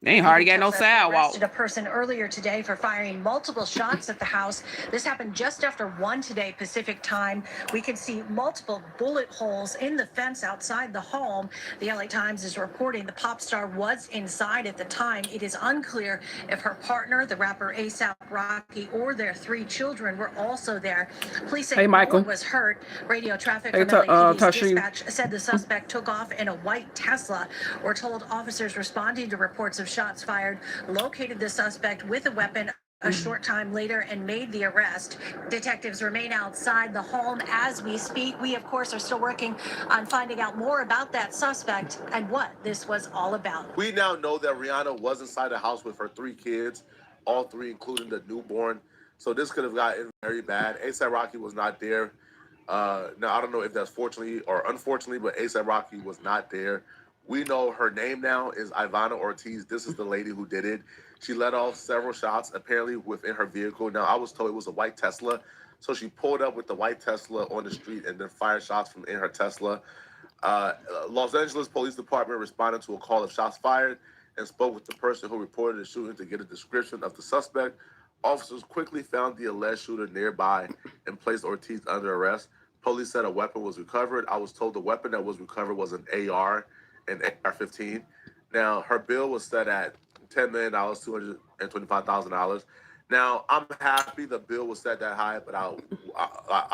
They ain't hardly got no sidewalk. Arrested a person earlier today for firing multiple shots at the house. This happened just after 1 today Pacific time. We can see multiple bullet holes in the fence outside the home. The LA Times is reporting the pop star was inside at the time. It is unclear if her partner, the rapper A$AP Rocky, or their 3 children were also there. Police say no one was hurt. Radio traffic from LAPD's dispatch said the suspect took off in a white Tesla. We're told officers responding to reports of shots fired located the suspect with a weapon a short time later and made the arrest. Detectives remain outside the home as we speak. We, of course, are still working on finding out more about that suspect and what this was all about. We now know that Rihanna was inside the house with her 3 kids, all 3 including the newborn. So this could have gotten very bad. A$AP Rocky was not there. Now, I don't know if that's fortunately or unfortunately, but A$AP Rocky was not there We know her name now is Ivana Ortiz. This is the lady who did it. She let off several shots, apparently within her vehicle. Now, I was told it was a white Tesla. So she pulled up with the white Tesla on the street and then fired shots from in her Tesla. Los Angeles Police Department responded to a call of shots fired and spoke with the person who reported the shooting to get a description of the suspect. Officers quickly found the alleged shooter nearby and placed Ortiz under arrest. Police said a weapon was recovered. I was told the weapon that was recovered was an AR and AR-15. Now, her bill was set at $10 million, $225,000. Now, I'm happy the bill was set that high, but I'll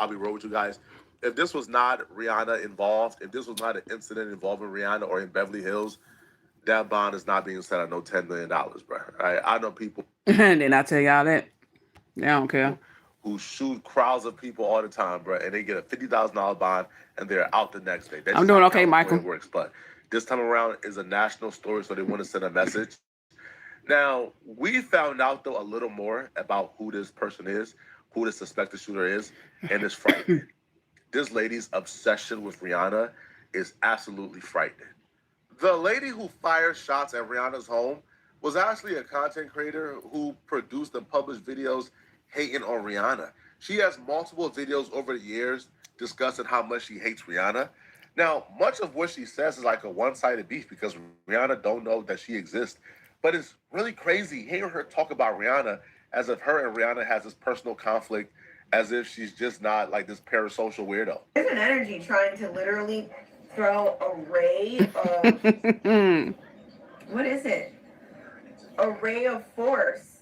be real with you guys. If this was not Rihanna involved, if this was not an incident involving Rihanna or in Beverly Hills, that bond is not being set at no $10 million, bro. Right? I know people. And then I tell y'all that. They don't care. Who shoot crowds of people all the time, bro, and they get a $50,000 bond and they're out the next day. I'm doing okay, Michael. It works, but this time around is a national story, so they want to send a message. Now, we found out, though, a little more about who this person is, who the suspected shooter is, and it's frightening. This lady's obsession with Rihanna is absolutely frightening. The lady who fired shots at Rihanna's home was actually a content creator who produced and published videos hating on Rihanna. She has multiple videos over the years discussing how much she hates Rihanna. Now, much of what she says is like a one-sided beef because Rihanna don't know that she exists. But it's really crazy hearing her talk about Rihanna as if her and Rihanna has this personal conflict, as if she's just not like this parasocial weirdo. There's an energy trying to literally throw a ray of, what is it? A ray of force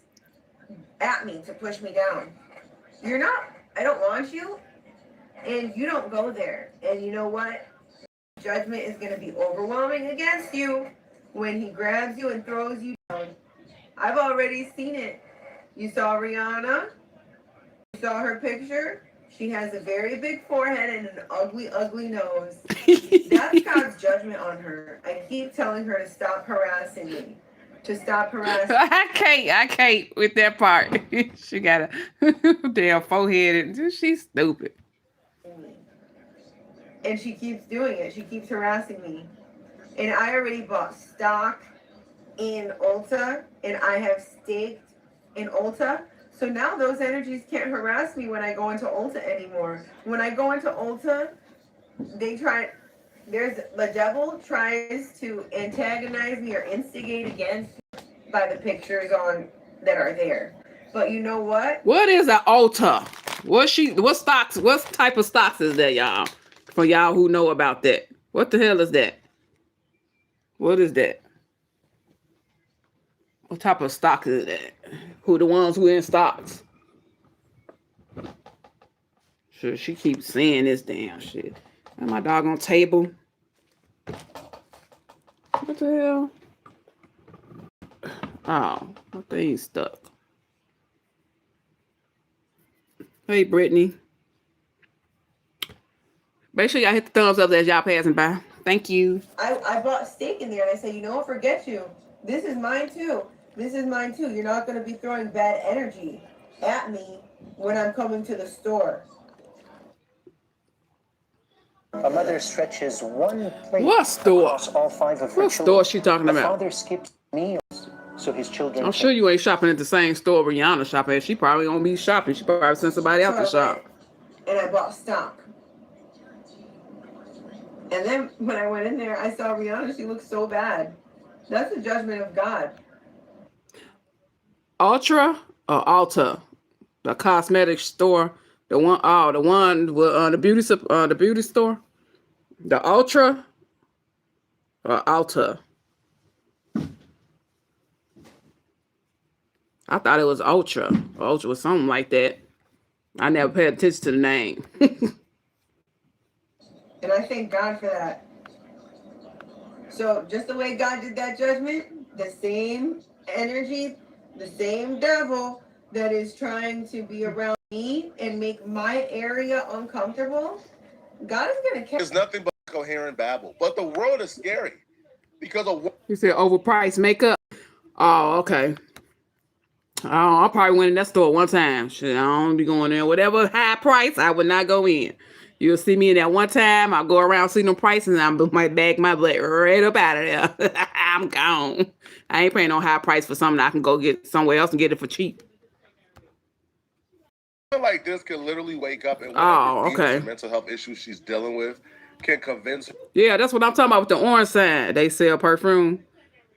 at me to push me down. You're not, I don't want you, and you don't go there. And you know what? Judgment is going to be overwhelming against you when he grabs you and throws you down. I've already seen it. You saw Rihanna. You saw her picture. She has a very big forehead and an ugly, ugly nose. That's God's judgment on her. I keep telling her to stop harassing me. To stop harassing me. I can't with that part. She got a damn forehead and she's stupid. And she keeps doing it. She keeps harassing me. And I already bought stock in Ulta, and I have staked in Ulta. So now those energies can't harass me when I go into Ulta anymore. When I go into Ulta, the devil tries to antagonize me or instigate against me by the pictures that are there. But you know what? What is an Ulta? What type of stocks is that, y'all? For y'all who know about that. What the hell is that? What is that? What type of stock is that? Who the ones who in stocks? Sure, she keeps saying this damn shit. And my doggone table. What the hell? Oh, my thing's stuck. Hey, Brittany. Make sure y'all hit the thumbs up as y'all passing by. Thank you. I bought steak in there and I said, you know what, forget you. This is mine too. This is mine too. You're not going to be throwing bad energy at me when I'm coming to the store. A mother stretches one plate What store? across all 5 of her What children. store she talking The about? father skips meals so his children. I'm sure you ain't shopping at the same store Rihanna shopping at. She probably gonna be shopping. She probably sent somebody out to shop. And I bought stock. And then when I went in there, I saw Rihanna. She looked so bad. That's the judgment of God. Ultra or Ulta, the cosmetic store, the one with the beauty store, the Ultra or Ulta. I thought it was Ultra. Ultra was something like that. I never paid attention to the name. And I thank God for that. So just the way God did that judgment, the same energy, the same devil that is trying to be around me and make my area uncomfortable, God is going to catch. It's nothing but coherent babble. But the world is scary because of what You said overpriced makeup. Oh, okay. I probably went in that store one time. Shit, I don't be going there. Whatever high price, I would not go in. You'll see me in that one time. I'll go around, see them prices, and I'm might bag my butt right up out of there. I'm gone. I ain't paying no high price for something I can go get somewhere else and get it for cheap. Like this can literally wake up and Oh, whatever demons okay. or mental health issues she's dealing with can convince her. Yeah, that's what I'm talking about with the orange sign. They sell perfume.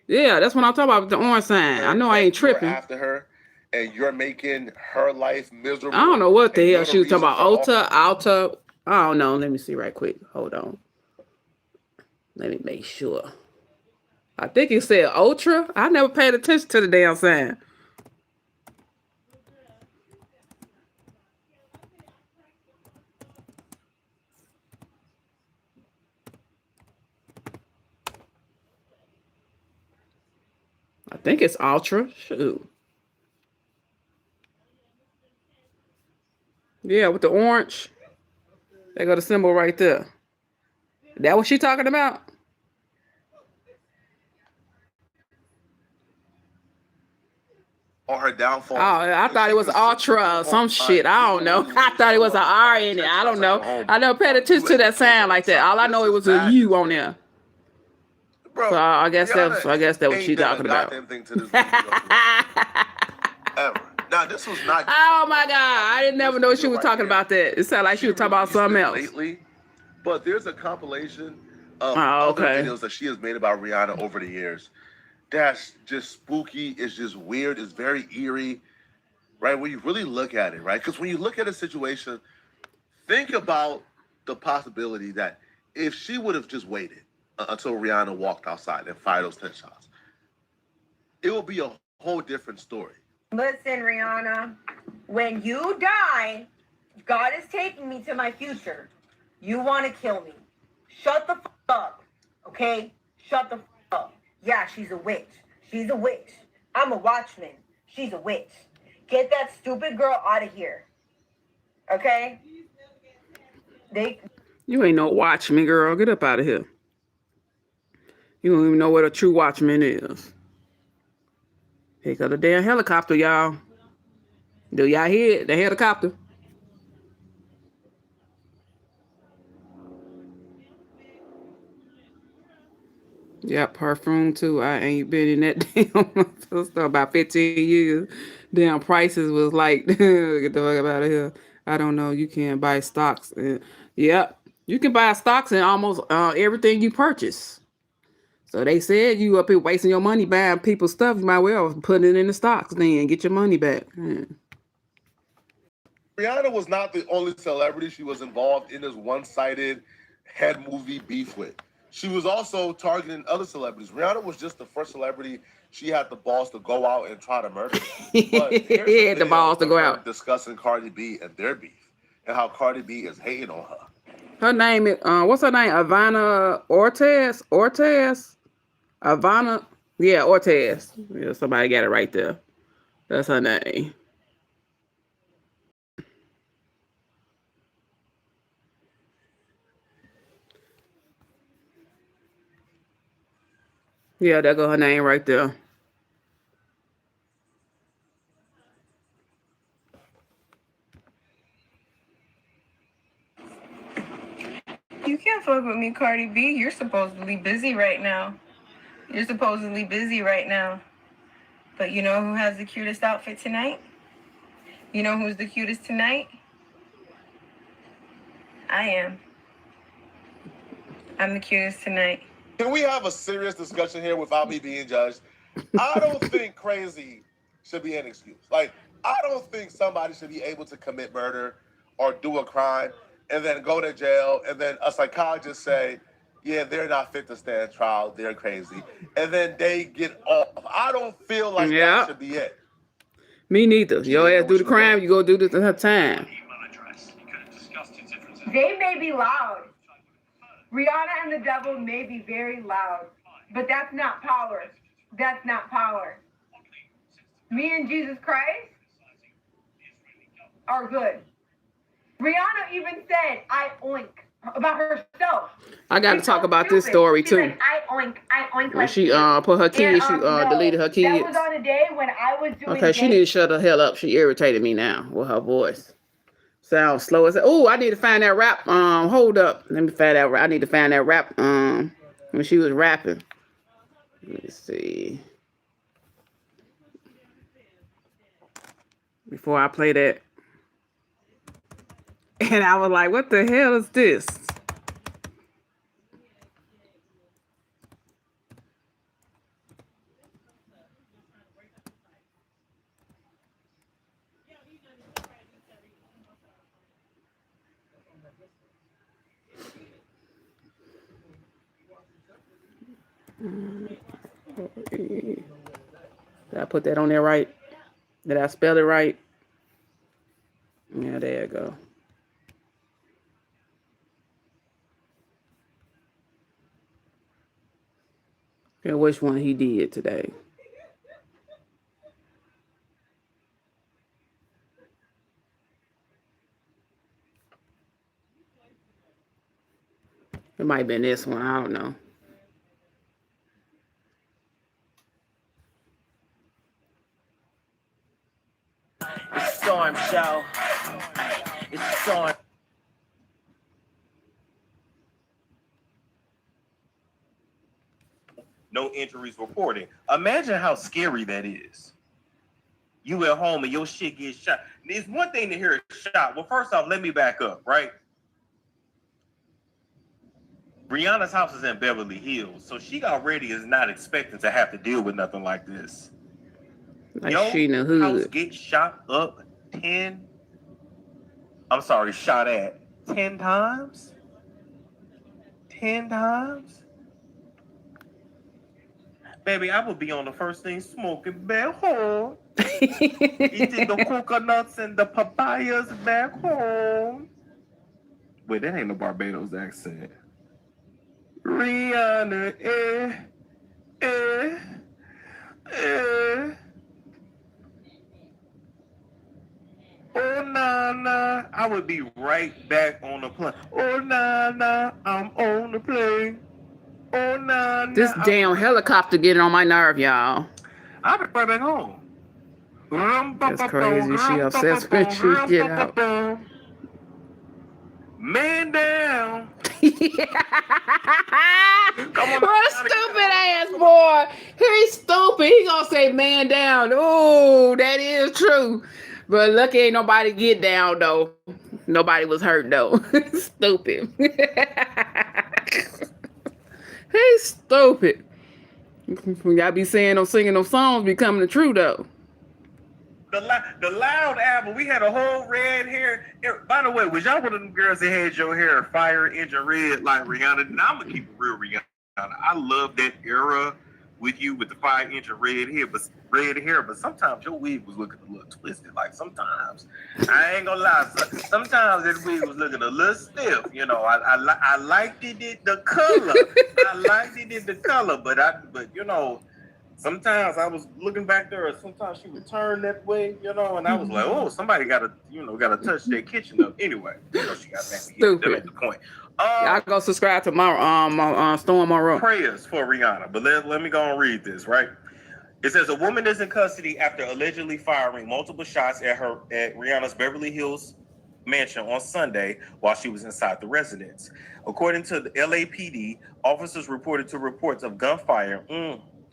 Yeah, that's what I'm talking about with the orange sign. I know I ain't You're tripping. after her and you're making her life miserable. I don't know what the and hell you're she was talking reason about. for all- Alta. I don't know. Let me see right quick. Hold on. Let me make sure. I think it said Ultra. I never paid attention to the damn sign. I think it's Ultra. Shoot. Yeah, with the orange. They got a symbol right there. That what she talking about? on her downfall. Oh, I thought it was Ultra or some shit. I don't know. I thought it was an R in it. I don't know. I never paid attention to that sign like that. All I know it was a U on there. Bro, So I guess that's what she ain't done talking a about. goddamn thing to this video ever. Now this was not. Oh my God! I didn't never know she was talking about that. It sounded like she was talking about something else. Lately, but there's a compilation of Oh, other okay. videos that she has made about Rihanna over the years. That's just spooky. It's just weird. It's very eerie, right? When you really look at it, right? Because when you look at a situation, think about the possibility that if she would have just waited until Rihanna walked outside and fired those 10 shots, it would be a whole different story. Listen, Rihanna, when you die, God is taking me to my future. You want to kill me. Shut the f up, okay? Shut the f up. Yeah, she's a witch. She's a witch. I'm a watchman. She's a witch. Get that stupid girl out of here. Okay? You ain't no watchman, girl. Get up out of here. You don't even know what a true watchman is. Here got a damn helicopter, y'all. Do y'all hear it? The helicopter. Yeah, perfume too. I ain't been in that damn store about 15 years. Damn prices was like, get the fuck out of here. I don't know. You can buy stocks. Yep. You can buy stocks in almost everything you purchase. So they said you up here wasting your money buying people's stuff. You might well put it in the stocks then get your money back. Rihanna was not the only celebrity she was involved in this one-sided head movie beef with. She was also targeting other celebrities. Rihanna was just the first celebrity she had the balls to go out and try to murder. But here's He had the balls to go out. Discussing Cardi B and their beef and how Cardi B is hating on her. Her name is, what's her name? Ivana Ortez? Ivana? Yeah, Ortez. Yeah, somebody got it right there. That's her name. Yeah, that go her name right there. You can't fuck with me, Cardi B. You're supposedly busy right now. But you know who has the cutest outfit tonight? You know who's the cutest tonight? I am. I'm the cutest tonight. Can we have a serious discussion here without me being judged? I don't think crazy should be an excuse. Like, I don't think somebody should be able to commit murder or do a crime and then go to jail and then a psychologist say, yeah, they're not fit to stand trial, they're crazy. And then they get off. I don't feel like that should be it. Me neither. Your ass do the crime, you go do this in her time. They may be loud. Rihanna and the devil may be very loud, but that's not power. That's not power. Me and Jesus Christ are good. Rihanna even said, I oink, about herself. I got to talk about this story She too. said, I oink When like she you. put her kids, she No, deleted her kids. That was on a day when I was doing Okay, she need to shut the hell up. She irritated me now with her voice. Sounds slow as oh, I need to find that rap. Hold up. Let me find that. I need to find that rap. When she was rapping. Let me see. Before I play that. And I was like, what the hell is this? Did I put that on there right? Did I spell it right? Yeah, there you go. Okay, which one he did today? It might have been this one. I don't know. It's Storm Show. It's Storm. No injuries reported. Imagine how scary that is. You at home and your shit gets shot. It's one thing to hear a shot. Well, first off, let me back up, right? Rihanna's house is in Beverly Hills, so she already is not expecting to have to deal with nothing like this. Like she in the hood. House gets shot up 10. I'm sorry, shot at 10 times? 10 times? Baby, I would be on the first thing smoking back home. Eating the coconuts and the papayas back home. Wait, that ain't no Barbados accent. Rihanna, Oh, nah, I would be right back on the plane. Oh, nah, I'm on the plane. Oh, nah. This damn helicopter getting on my nerve, y'all. I'll be right back home. That's crazy. She obsessed when she get out. Man down. What a stupid ass boy. He's stupid. He gonna say man down. Oh, that is true. But lucky ain't nobody get down though. Nobody was hurt though. Stupid. He's stupid. Y'all be saying them singing them songs be coming true though. The Loud album, we had a whole red hair. By the way, was y'all one of them girls that had your hair fire engine red like Rihanna? Now I'm gonna keep it real, Rihanna. I love that era with you with the fire engine red hair, but sometimes your wig was looking a little twisted. Like sometimes, I ain't gonna lie, sometimes that wig was looking a little stiff. You know, I liked it in the color. I liked it in the color, but you know. Sometimes I was looking back there, and sometimes she would turn that way, you know, and I was like, "Oh, somebody gotta touch their kitchen up." Anyway, you know, she got back. That ain't the point. Y'all go subscribe to my Storm Monroe. Prayers for Rihanna, but let me go and read this. Right, it says a woman is in custody after allegedly firing multiple shots at Rihanna's Beverly Hills mansion on Sunday while she was inside the residence. According to the LAPD, officers reported to reports of gunfire.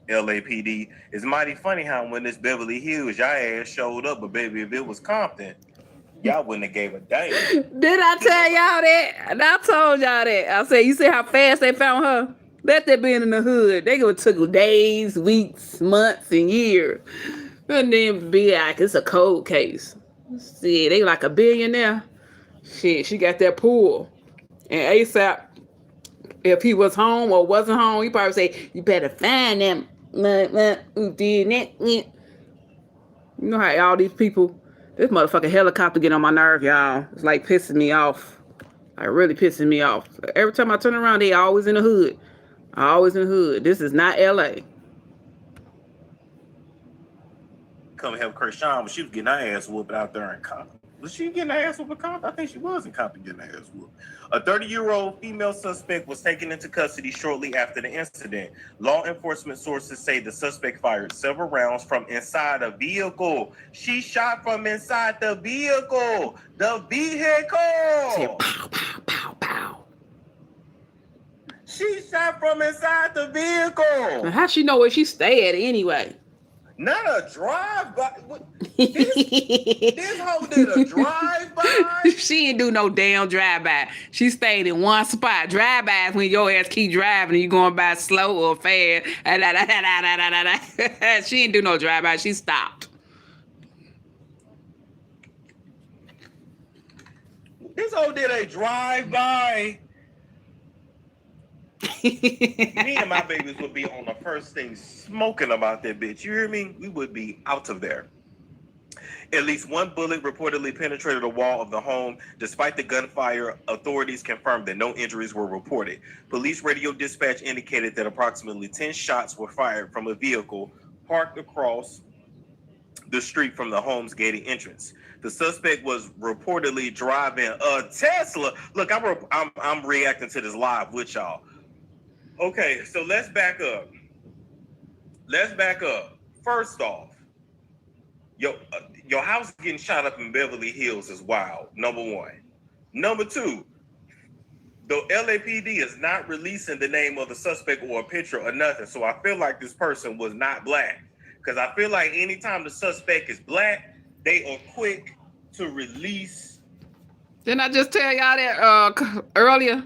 LAPD. It's mighty funny how when this Beverly Hills, y'all ass showed up, but baby, if it was Compton, y'all wouldn't have gave a damn. Did I tell y'all that? And I told y'all that. I said, you see how fast they found her? Let that be in the hood. They would took days, weeks, months, and years. And then be like, it's a cold case. See, they like a billionaire. Shit, she got that pool. And ASAP, if he was home or wasn't home, he probably say, you better find them. Who did that? You know how all these people, this motherfucking helicopter get on my nerve, y'all. It's like pissing me off. Like really pissing me off. Every time I turn around, they always in the hood. Always in the hood. This is not LA. Come help Krishan, but she was getting her ass whooped out there in Compton. Was she getting her ass whooped? I think she was in Compton getting her ass whooped. A 30-year-old female suspect was taken into custody shortly after the incident. Law enforcement sources say the suspect fired several rounds from inside a vehicle. She shot from inside the vehicle. The vehicle. Pow, pow, pow, pow. She shot from inside the vehicle. How she know where she stay at anyway? Not a drive-by. This hoe did a drive-by? She didn't do no damn drive-by. She stayed in one spot. Drive-bys when your ass keep driving and you going by slow or fast. She didn't do no drive-by. She stopped. This hoe did a drive-by. Me and my babies would be on the first thing smoking about that bitch. You hear me? We would be out of there. At least one bullet reportedly penetrated the wall of the home. Despite the gunfire, authorities confirmed that no injuries were reported. Police radio dispatch indicated that approximately 10 shots were fired from a vehicle parked across the street from the home's gated entrance. The suspect was reportedly driving a Tesla. Look, I'm reacting to this live with y'all. Okay, so let's back up. First off, your house getting shot up in Beverly Hills is wild, number one. Number two, the LAPD is not releasing the name of the suspect or a picture or nothing, so I feel like this person was not black. Because I feel like anytime the suspect is black, they are quick to release. Didn't I just tell y'all that earlier?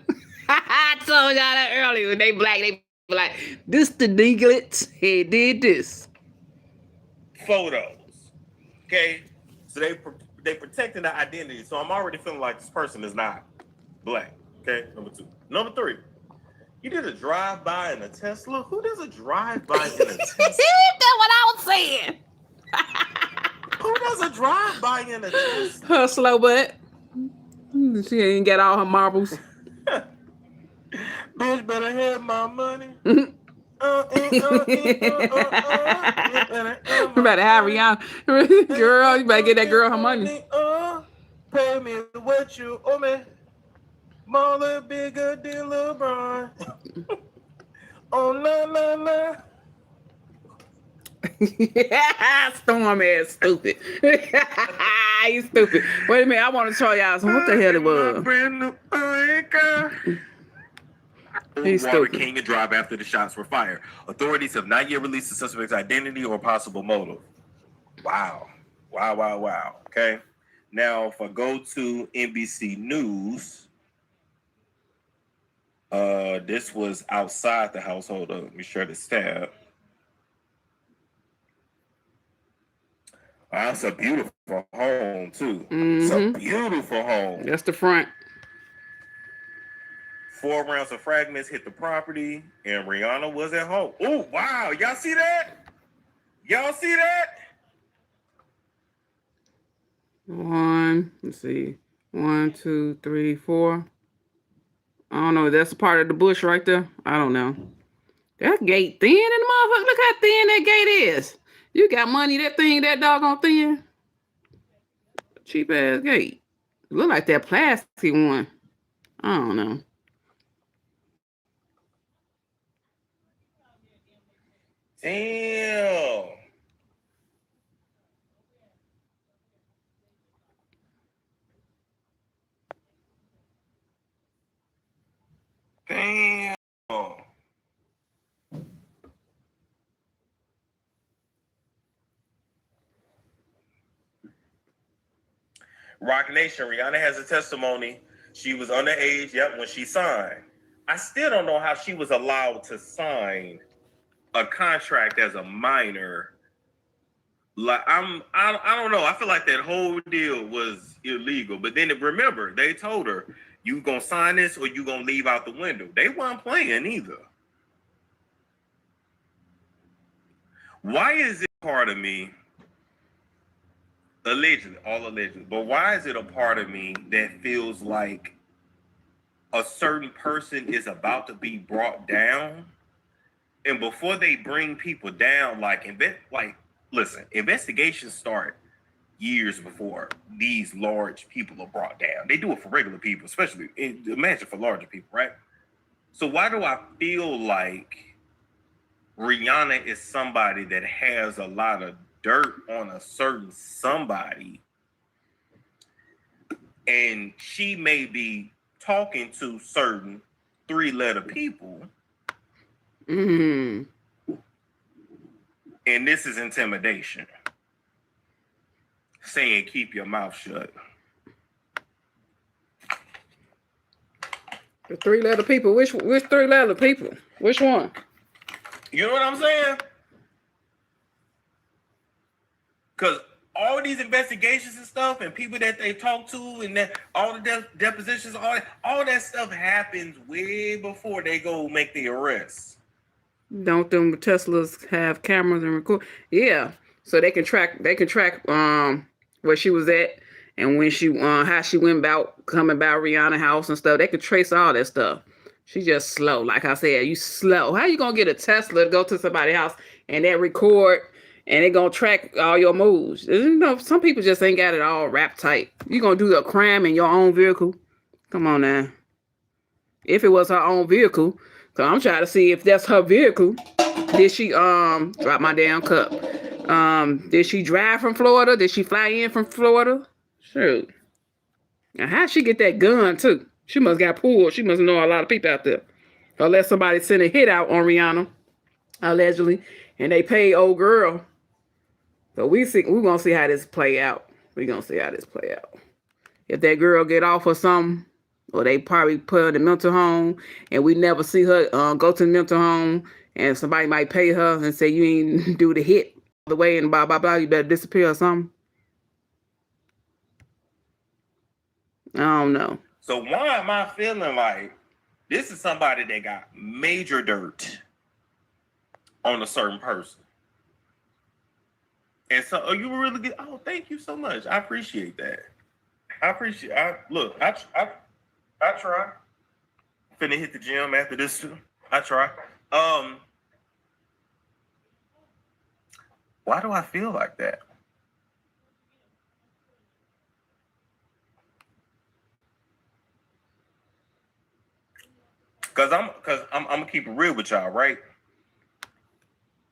I told y'all that earlier. When they black, they like, this the Diglets. He did this. Photos. Okay? So they protecting the identity. So I'm already feeling like this person is not black. Okay? Number two. Number three. You did a drive-by in a Tesla? Who does a drive-by in a Tesla? That's what I was saying. Who does a drive-by in a Tesla? Her slow butt. She ain't got all her marbles. Bitch better have my money. We better have Rihanna. Girl, you better get that girl her money. Pay me what you owe me. Smaller, bigger than LeBron. Oh, la. Storm ass stupid. You stupid. Wait a minute, I want to show y'all some. What the hell it was? He's Water stupid. King and drive after the shots were fired. Authorities have not yet released the suspect's identity or possible motive. Wow. Okay. Now, if I go to NBC News, this was outside the household. Let me share this tab. That's a beautiful home, too. It's a beautiful home. That's the front. 4 rounds of fragments hit the property, and Rihanna was at home. Oh, wow. Y'all see that? Let's see. 1, 2, 3, 4. I don't know. That's a part of the bush right there. I don't know. That gate thin in the motherfucker. Look how thin that gate is. You got money, that thing, that doggone thin. Cheap ass gate. Look like that plastic one. I don't know. Damn. Rock Nation, Rihanna has a testimony. She was underage, when she signed. I still don't know how she was allowed to sign a contract as a minor. Like I don't know. I feel like that whole deal was illegal. But then remember, they told her, you gonna sign this or you gonna leave out the window. They weren't playing either. Why is it part of me? Allegedly, all allegedly. But why is it a part of me that feels like a certain person is about to be brought down? And before they bring people down, listen, investigations start years before these large people are brought down. They do it for regular people, especially imagine for larger people, right? So why do I feel like Rihanna is somebody that has a lot of dirt on a certain somebody, and she may be talking to certain three-letter people, Mm. and this is intimidation, saying keep your mouth shut. The three-letter people. Which three-letter people? Which one? You know what I'm saying? Because all these investigations and stuff, and people that they talk to, and that all the depositions, all that stuff happens way before they go make the arrest. Don't them Teslas have cameras and record? Yeah, so they can track where she was at and when she how she went about coming about Rihanna's house and stuff. They could trace all that stuff. She just slow, like I said. You slow. How you gonna get a Tesla to go to somebody's house and they record and they gonna track all your moves? You know, some people just ain't got it all wrapped tight. You gonna do a crime in your own vehicle? Come on now. If it was her own vehicle. So I'm trying to see if that's her vehicle. Did she drop my damn cup? Did she drive from Florida? Did she fly in from Florida? Shoot. Now how'd she get that gun too? She must got pulled. She must know a lot of people out there. Unless somebody sent a hit out on Rihanna, allegedly, and they paid old girl. So we're gonna see how this play out. We're gonna see how this play out. If that girl get off or something, or they probably put her in the mental home, and we never see her go to the mental home, and somebody might pay her and say, you ain't do the hit the way and blah, blah, blah, you better disappear or something. I don't know. So why am I feeling like this is somebody that got major dirt on a certain person? And so, you really good? Oh, thank you so much. I appreciate that. I try. Finna hit the gym after this too. I try. Why do I feel like that? Cause I'm gonna keep it real with y'all, right?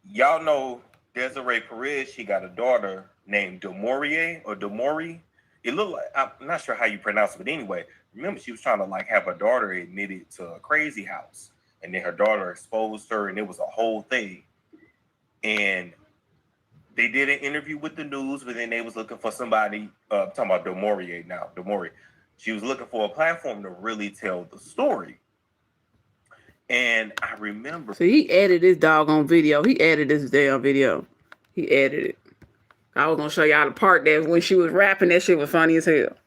Y'all know Desiree Perez. She got a daughter named Demori. It looked like, I'm not sure how you pronounce it, but anyway, remember she was trying to like have her daughter admitted to a crazy house, and then her daughter exposed her, and it was a whole thing. And they did an interview with the news, but then they was looking for somebody. Talking about Demori. She was looking for a platform to really tell the story. And I remember. So he edited this doggone video. He edited this damn video. He edited it. I was gonna show y'all the part that when she was rapping, that shit was funny as hell.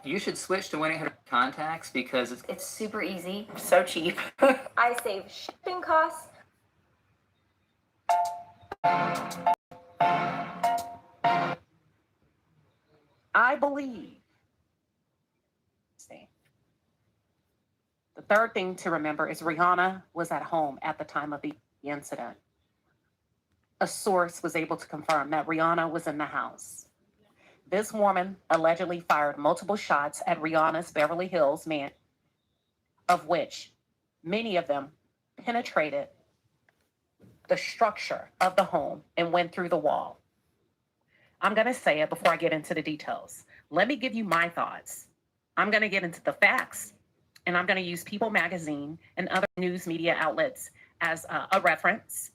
You should switch to 1-800 contacts because it's super easy, so cheap. I save shipping costs. I believe. The third thing to remember is Rihanna was at home at the time of the incident. A source was able to confirm that Rihanna was in the house. This woman allegedly fired multiple shots at Rihanna's Beverly Hills mansion, of which many of them penetrated the structure of the home and went through the wall. I'm going to say it before I get into the details. Let me give you my thoughts. I'm going to get into the facts, and I'm going to use People Magazine and other news media outlets as a reference.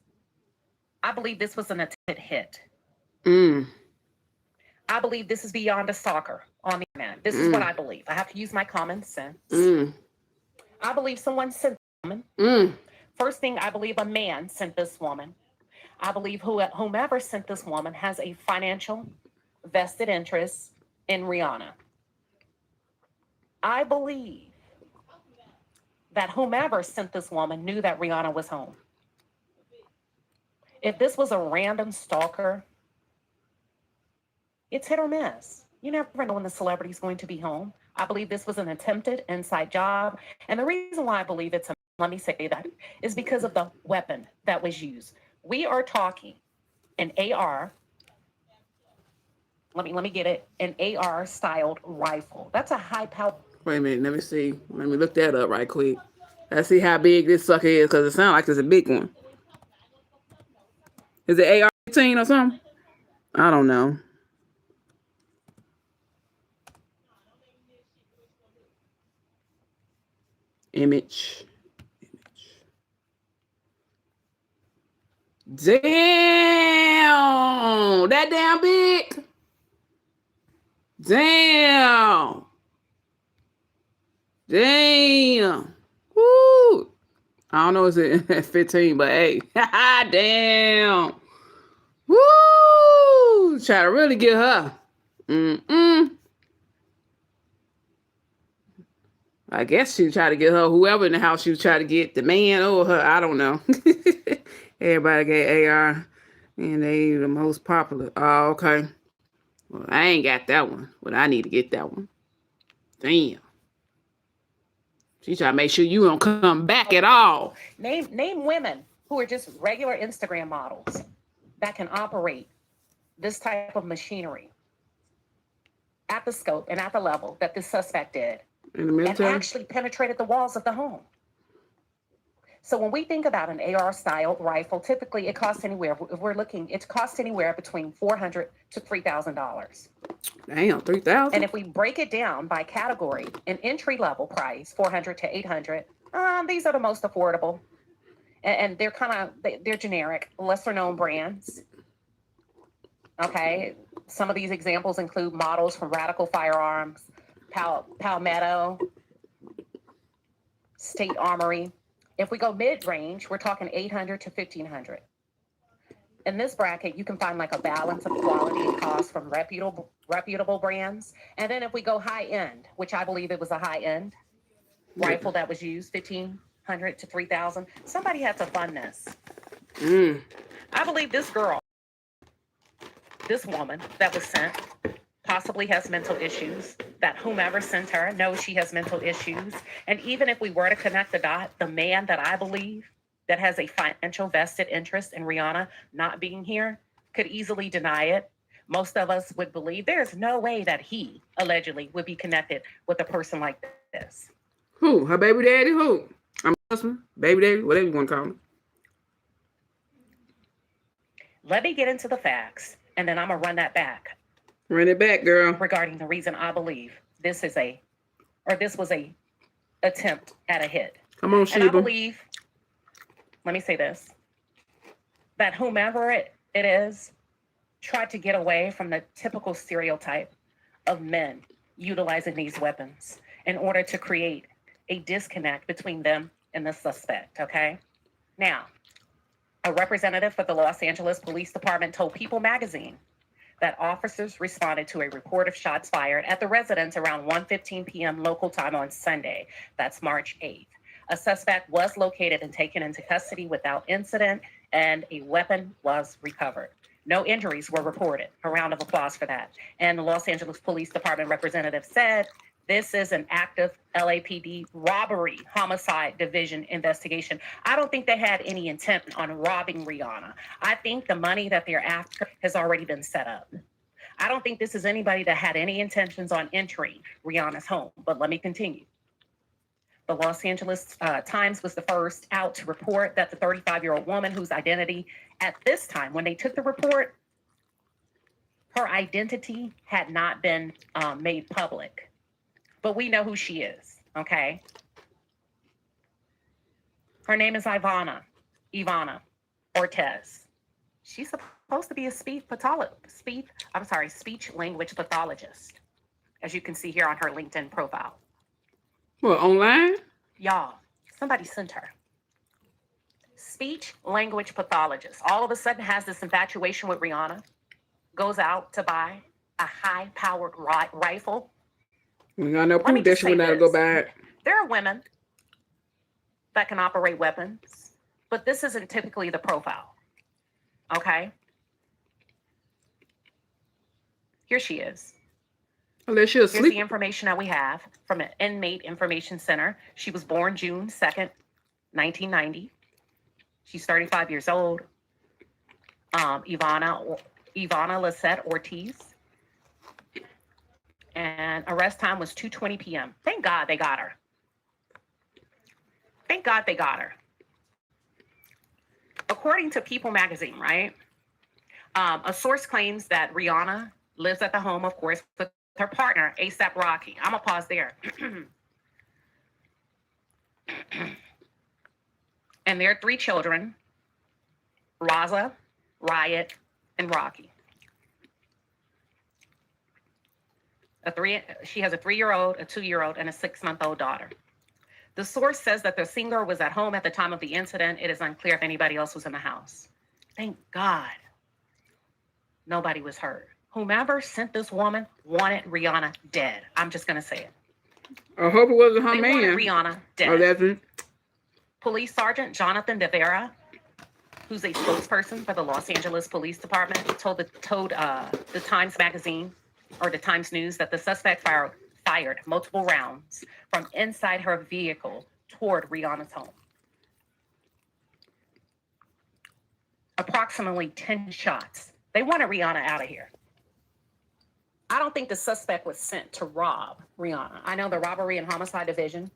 I believe this was an attempted hit. I believe this is beyond a stalker on the internet. This is what I believe. I have to use my common sense. I believe someone sent this woman. First thing, I believe a man sent this woman. I believe whomever sent this woman has a financial vested interest in Rihanna. I believe that whomever sent this woman knew that Rihanna was home. If this was a random stalker, it's hit or miss. You never know when the celebrity is going to be home. I believe this was an attempted inside job. And the reason why I believe it's let me say that, is because of the weapon that was used. We are talking an AR, let me get it, an AR styled rifle. That's a high power. Wait a minute, let me see. Let me look that up right quick. Let's see how big this sucker is, because it sounds like it's a big one. Is it AR-15 or something? I don't know. Image. Damn! That damn big? Damn! Damn! Woo! I don't know if it's 15, but hey. Damn! Woo! Try to really get her. I guess she tried to get her, whoever in the house she was trying to get, the man or her, I don't know. Everybody get AR, and they the most popular. Oh, okay. Well, I ain't got that one, but I need to get that one. Damn. She trying to make sure you don't come back at all. Name women who are just regular Instagram models that can operate this type of machinery at the scope and at the level that this suspect did. In the military? And actually penetrated the walls of the home. So when we think about an AR-style rifle, typically it costs anywhere, if we're looking, it costs anywhere between $400 to $3,000. Damn, $3,000? And if we break it down by category, an entry-level price, $400 to $800, these are the most affordable. And they're they're generic, lesser-known brands. Okay, some of these examples include models from Radical Firearms, Palmetto, State Armory. If we go mid-range, we're talking $800 to $1,500. In this bracket, you can find like a balance of quality and cost from reputable brands. And then if we go high-end, which I believe it was a high-end rifle that was used, $1,500 to $3,000. Somebody had to fund this. I believe this girl, this woman that was sent, possibly has mental issues, that whomever sent her knows she has mental issues. And even if we were to connect the dot, the man that I believe that has a financial vested interest in Rihanna not being here could easily deny it. Most of us would believe there's no way that he allegedly would be connected with a person like this. Who? Her baby daddy? Who? I'm husband, baby daddy, whatever you want to call him. Let me get into the facts, and then I'm going to run that back. Run it back, girl. Regarding the reason I believe this was a attempt at a hit. Come on, Sheba. And I believe, let me say this, that whomever it is tried to get away from the typical stereotype of men utilizing these weapons in order to create a disconnect between them and the suspect, okay? Now, a representative for the Los Angeles Police Department told People magazine that officers responded to a report of shots fired at the residence around 1:15 p.m. local time on Sunday. That's March 8th. A suspect was located and taken into custody without incident, and a weapon was recovered. No injuries were reported. A round of applause for that. And the Los Angeles Police Department representative said, this is an active LAPD robbery homicide division investigation. I don't think they had any intent on robbing Rihanna. I think the money that they're after has already been set up. I don't think this is anybody that had any intentions on entering Rihanna's home. But let me continue. The Los Angeles Times was the first out to report that the 35-year-old woman whose identity at this time, when they took the report, her identity had not been made public. But we know who she is, okay? Her name is Ivana Ortez. She's supposed to be a speech language pathologist, as you can see here on her LinkedIn profile. What, online? Y'all, somebody sent her. Speech language pathologist. All of a sudden has this infatuation with Rihanna, goes out to buy a high-powered rifle. We got no proof that she would not go back. There are women that can operate weapons, but this isn't typically the profile. Okay? Here she is. Unless she'll Here's sleep. the information that we have from an inmate information center. She was born June 2nd, 1990. She's 35 years old. Ivana Lisette Ortiz. And arrest time was 2:20 p.m. Thank God they got her. Thank God they got her. According to People magazine, right? A source claims that Rihanna lives at the home, of course, with her partner, A$AP Rocky. I'm going to pause there. And their 3 children, Raza, Riot, and Rocky. She has a 3-year-old, a 2-year-old, and a 6-month-old daughter. The source says that the singer was at home at the time of the incident. It is unclear if anybody else was in the house. Thank God nobody was hurt. Whomever sent this woman wanted Rihanna dead. I'm just going to say it. I hope it wasn't her They man. wanted Rihanna dead. Oh, that's it. Police Sergeant Jonathan De Vera, who's a spokesperson for the Los Angeles Police Department, told the Times Magazine or the Times News that the suspect fired multiple rounds from inside her vehicle toward Rihanna's home. Approximately 10 shots. They wanted Rihanna out of here. I don't think the suspect was sent to rob Rihanna. I know the Robbery and Homicide Division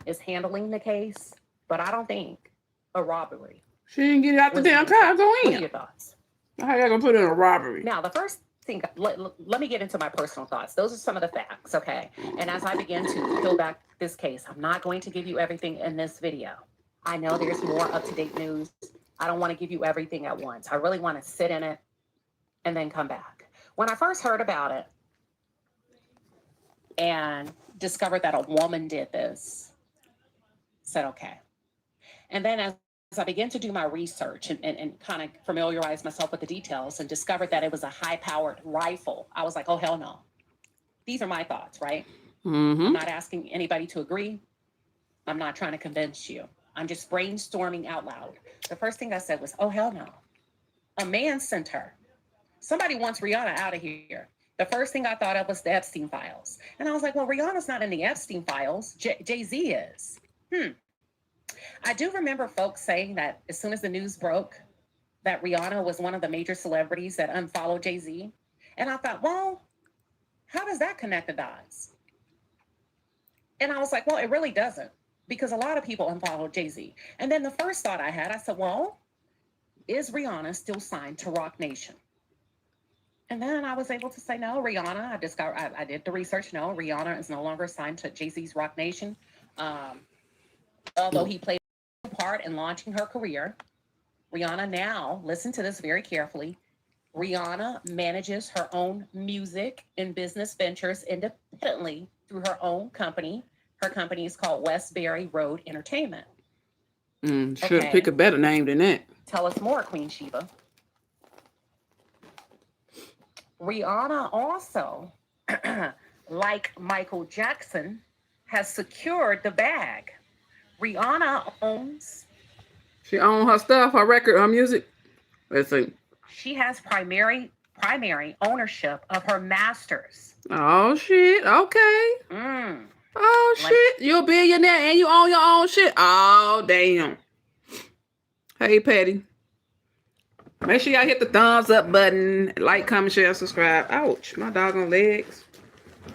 is handling the case, but I don't think a robbery. She didn't get out the damn car. Go in. What are your thoughts? How y'all gonna put it in a robbery? Now, the first thing, let me get into my personal thoughts. Those are some of the facts, okay? And as I begin to peel back this case, I'm not going to give you everything in this video. I know there's more up-to-date news. I don't want to give you everything at once. I really want to sit in it and then come back. When I first heard about it and discovered that a woman did this, said, okay. And then as I began to do my research and kind of familiarize myself with the details and discovered that it was a high-powered rifle, I was like, oh, hell no. These are my thoughts, right? Mm-hmm. I'm not asking anybody to agree. I'm not trying to convince you. I'm just brainstorming out loud. The first thing I said was, oh, hell no. A man sent her. Somebody wants Rihanna out of here. The first thing I thought of was the Epstein files. And I was like, well, Rihanna's not in the Epstein files. Jay-Z is. I do remember folks saying that as soon as the news broke, that Rihanna was one of the major celebrities that unfollowed Jay-Z. And I thought, well, how does that connect the dots? And I was like, well, it really doesn't, because a lot of people unfollowed Jay-Z. And then the first thought I had, I said, well, is Rihanna still signed to Roc Nation? And then I was able to say, no, Rihanna, I did the research. No, Rihanna is no longer signed to Jay-Z's Roc Nation. Although he played a part in launching her career, Rihanna now, listen to this very carefully, Rihanna manages her own music and business ventures independently through her own company. Her company is called Westbury Road Entertainment. Should pick a better name than that. Tell us more, Queen Sheba. Rihanna also, like Michael Jackson, has secured the bag. Rihanna owns. She owns her stuff, her record, her music. Let's see. She has primary ownership of her masters. Oh shit. Okay. Oh shit. You're a billionaire and you own your own shit. Oh damn. Hey Patty. Make sure y'all hit the thumbs up button, like, comment, share, and subscribe. Ouch, my doggone legs.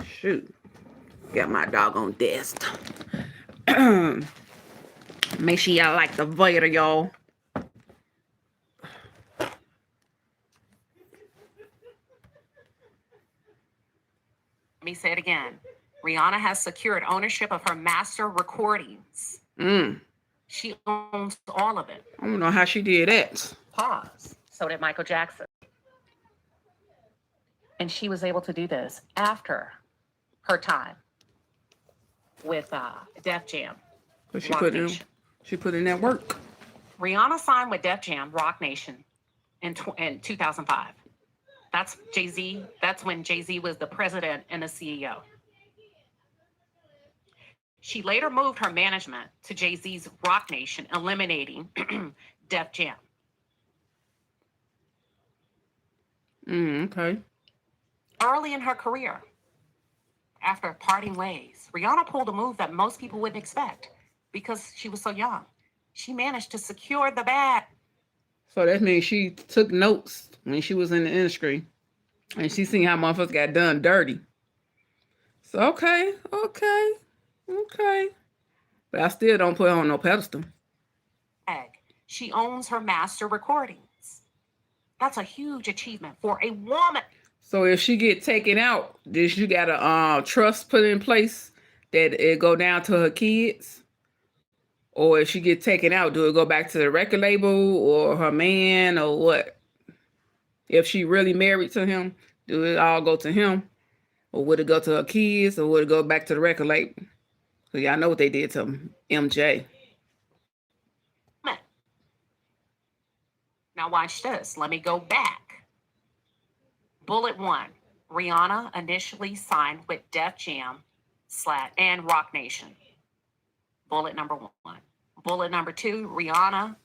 Shoot. Got my doggone desk. Make sure y'all like the video, y'all. Let me say it again. Rihanna has secured ownership of her master recordings. She owns all of it. I don't know how she did that. Pause. So did Michael Jackson. And she was able to do this after her time with Def Jam. But she put in that work. Rihanna signed with Def Jam, Roc Nation, in 2005. That's Jay-Z. That's when Jay-Z was the president and the CEO. She later moved her management to Jay-Z's Roc Nation, eliminating Def Jam. Okay. Early in her career, After parting ways, Rihanna pulled a move that most people wouldn't expect because she was so young. She managed to secure the bag. So that means she took notes when she was in the industry, and she seen how motherfuckers got done dirty. So okay. But I still don't put her on no pedestal. She owns her master recordings. That's a huge achievement for a woman. So if she get taken out, then she got a trust put in place that it go down to her kids? Or if she get taken out, do it go back to the record label or her man or what? If she really married to him, do it all go to him? Or would it go to her kids or would it go back to the record label? So y'all know what they did to MJ. Now watch this. Let me go back. Bullet 1. Rihanna initially signed with Def Jam and Rock Nation. Bullet number 1. Bullet number 2, Rihanna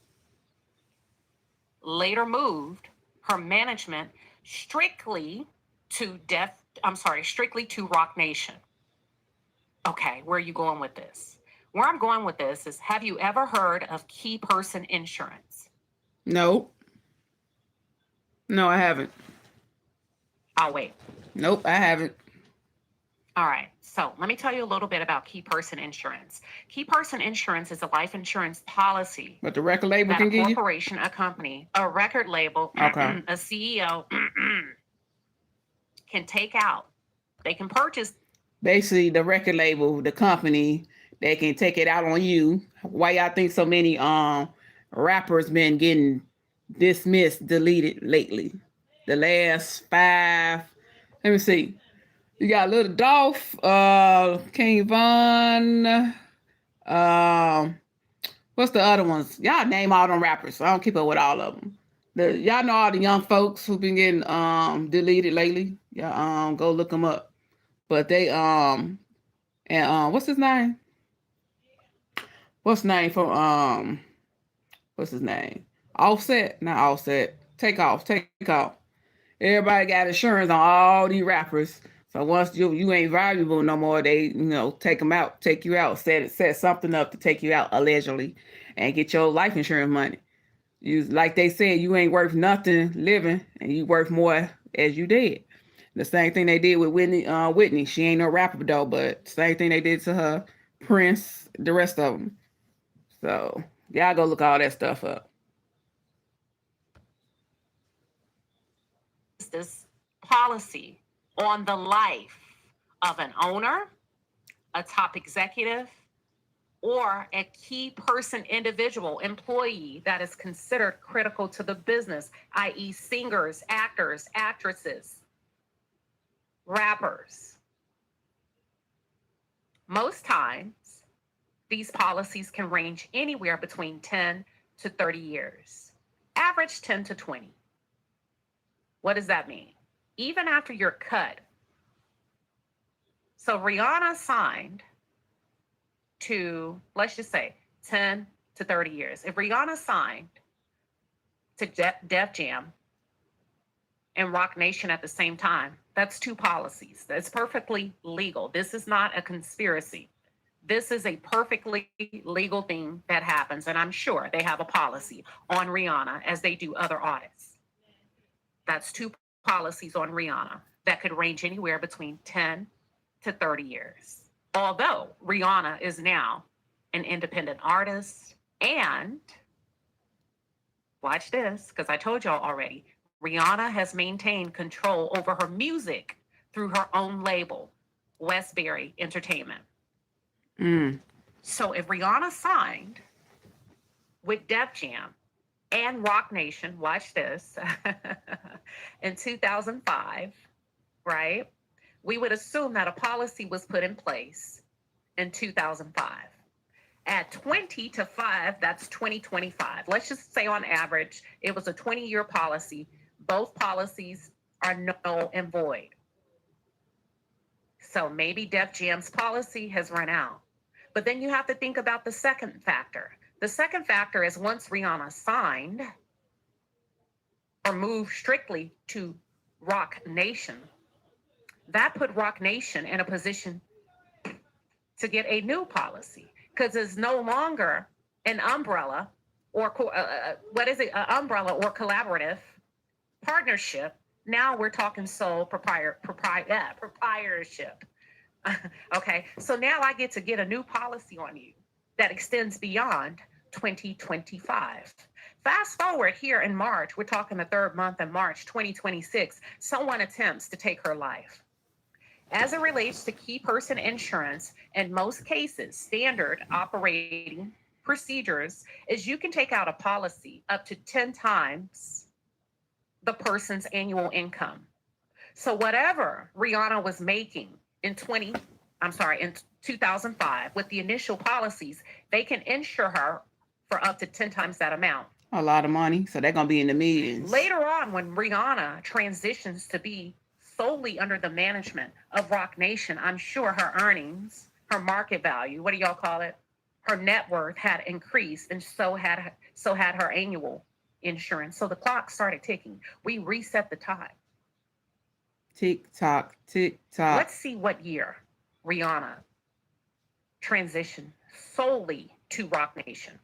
later moved her management strictly to Rock Nation. Okay, where are you going with this? Where I'm going with this is, have you ever heard of key person insurance? No. No, I haven't. I'll wait. Nope, I haven't. All right. So let me tell you a little bit about key person insurance. Key person insurance is a life insurance policy. But the record label that can a give you? corporation, a company, a record label, Okay. a CEO can take out. They can purchase. Basically, the record label, the company, they can take it out on you. Why y'all think so many rappers been getting dismissed, deleted lately? The last 5. Let me see. You got Little Dolph, King Von, what's the other ones? Y'all name all them rappers. I don't keep up with all of them. Y'all know all the young folks who've been getting deleted lately. Y'all go look them up. But they what's his name? What's his name from what's his name? Offset? Not Offset. Take off. Everybody got insurance on all these rappers. So once you ain't valuable no more, they take them out, take you out, set something up to take you out allegedly, and get your life insurance money. You, like they said, you ain't worth nothing living, and you worth more as you dead. The same thing they did with Whitney. She ain't no rapper though, but same thing they did to her, Prince, the rest of them. So y'all go look all that stuff up. This policy on the life of an owner, a top executive, or a key person, individual, employee that is considered critical to the business, i.e. singers, actors, actresses, rappers. Most times, these policies can range anywhere between 10 to 30 years. Average 10 to 20. What does that mean? Even after you're cut. So Rihanna signed to, let's just say, 10 to 30 years. If Rihanna signed to Def Jam and Rock Nation at the same time, that's 2 policies. That's perfectly legal. This is not a conspiracy. This is a perfectly legal thing that happens, and I'm sure they have a policy on Rihanna as they do other artists. That's 2 policies on Rihanna that could range anywhere between 10 to 30 years. Although Rihanna is now an independent artist, and watch this, because I told y'all already, Rihanna has maintained control over her music through her own label, Westbury Entertainment. So if Rihanna signed with Def Jam and Rock Nation, watch this, in 2005, right? We would assume that a policy was put in place in 2005. At 20 to 5, that's 2025. Let's just say on average, it was a 20-year policy. Both policies are null and void. So maybe Def Jam's policy has run out. But then you have to think about the second factor. The second factor is once Rihanna signed or moved strictly to Rock Nation, That put Rock Nation in a position to get a new policy because it's no longer an umbrella or umbrella or collaborative partnership. Now we're talking sole proprietorship. Okay, so now I get to get a new policy on you that extends beyond 2025. Fast forward here in March, we're talking the third month in March 2026, someone attempts to take her life. As it relates to key person insurance, in most cases, standard operating procedures is you can take out a policy up to 10 times the person's annual income. So whatever Rihanna was making in 2005 with the initial policies, they can insure her for up to 10 times that amount. A lot of money. So they're going to be in the millions. Later on, when Rihanna transitions to be solely under the management of Rock Nation, I'm sure her earnings, her market value, what do y'all call it? Her net worth had increased, and so had her annual insurance. So the clock started ticking. We reset the time. Tick tock, tick tock. Let's see what year Rihanna transitioned solely to Rock Nation.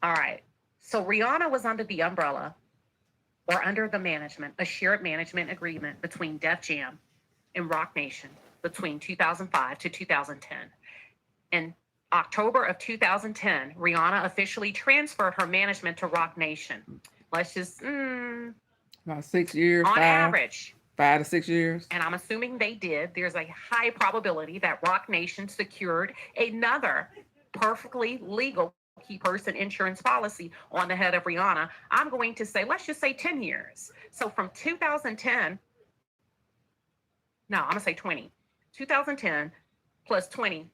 All right. So Rihanna was under the umbrella or under the management, a shared management agreement between Def Jam and Rock Nation between 2005 to 2010. In October of 2010, Rihanna officially transferred her management to Rock Nation. Let's just, about 6 years, on average. 5 to 6 years. And I'm assuming they did. There's a high probability that Rock Nation secured another perfectly legal key person insurance policy on the head of Rihanna. I'm going to say, let's just say 10 years. So from 2010, no, I'm going to say 20. 2010 plus 20,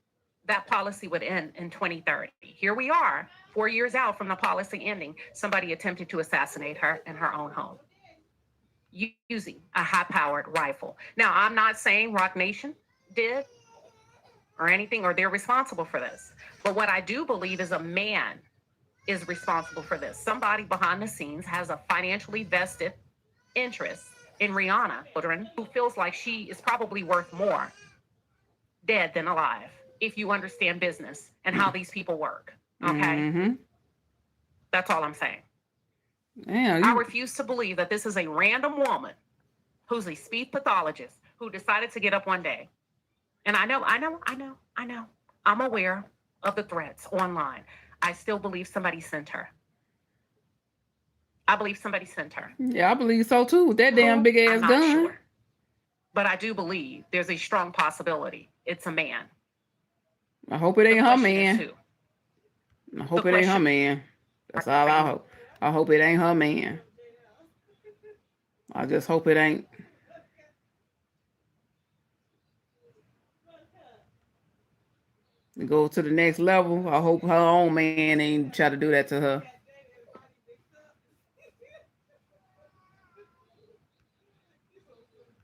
that policy would end in 2030. Here we are, 4 years out from the policy ending. Somebody attempted to assassinate her in her own home using a high-powered rifle. Now, I'm not saying Rock Nation did or anything, or they're responsible for this. But what I do believe is a man is responsible for this. Somebody behind the scenes has a financially vested interest in Rihanna, who feels like she is probably worth more dead than alive, if you understand business and how these people work. Okay? Mm-hmm. That's all I'm saying. Yeah, I refuse to believe that this is a random woman who's a speech pathologist who decided to get up one day. And I know. I'm aware of the threats online. I still believe somebody sent her. I believe somebody sent her. Yeah, I believe so too. With that damn big ass I'm not gun. sure. But I do believe there's a strong possibility it's a man. I hope it ain't her man. I hope it ain't her man. That's all I hope. I hope it ain't her man. I just hope it ain't. To go to the next level, I hope her own man ain't try to do that to her.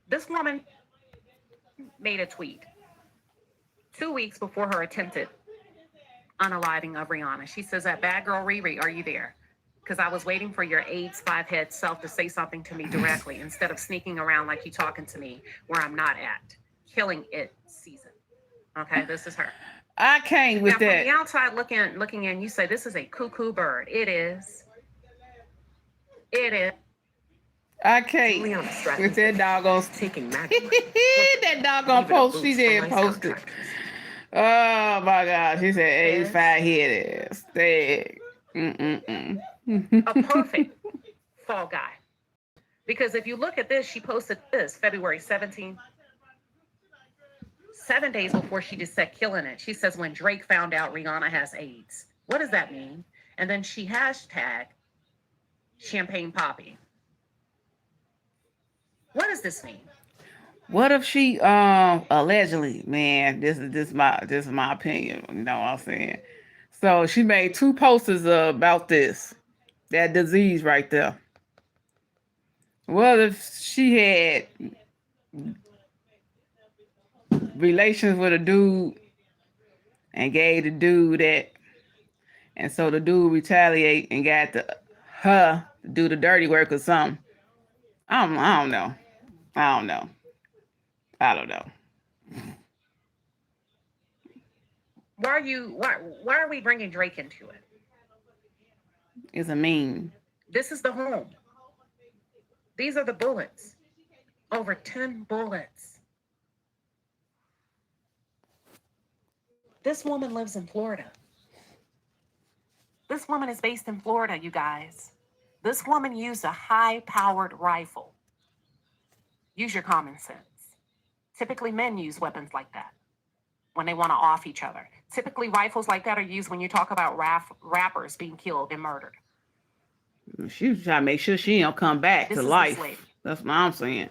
This woman made a tweet 2 weeks before her attempted unaliving of Rihanna. She says, that bad girl RIRI, are you there? Because I was waiting for your AIDS 5-head self to say something to me directly instead of sneaking around like you talking to me where I'm not at. Killing it season. Okay, this is her. I can't with now, that. From the outside looking in, you say this is a cuckoo bird. It is. It is. I can't with that doggone taking that doggone post she did posted. Oh my God, she said AIDS 5-headed. Stay. A perfect fall guy. Because if you look at this, she posted this February 17th. 7 days before she just said killing it. She says when Drake found out Rihanna has AIDS. What does that mean? And then she hashtag champagne poppy. What does this mean? What if she allegedly, man, this is my opinion, you know what I'm saying? So she made 2 posters about that disease right there. What if she had relations with a dude and gave the dude that, and so the dude retaliate and got her to do the dirty work or something? I don't know. I don't know. Why are we bringing Drake into it? It's a meme. This is the home. These are the bullets. Over 10 bullets. This woman lives in Florida. This woman is based in Florida, you guys. This woman used a high-powered rifle. Use your common sense. Typically, men use weapons like that when they want to off each other. Typically, rifles like that are used when you talk about rappers being killed and murdered. She was trying to make sure she don't come back This to is this life. lady. That's what I'm saying.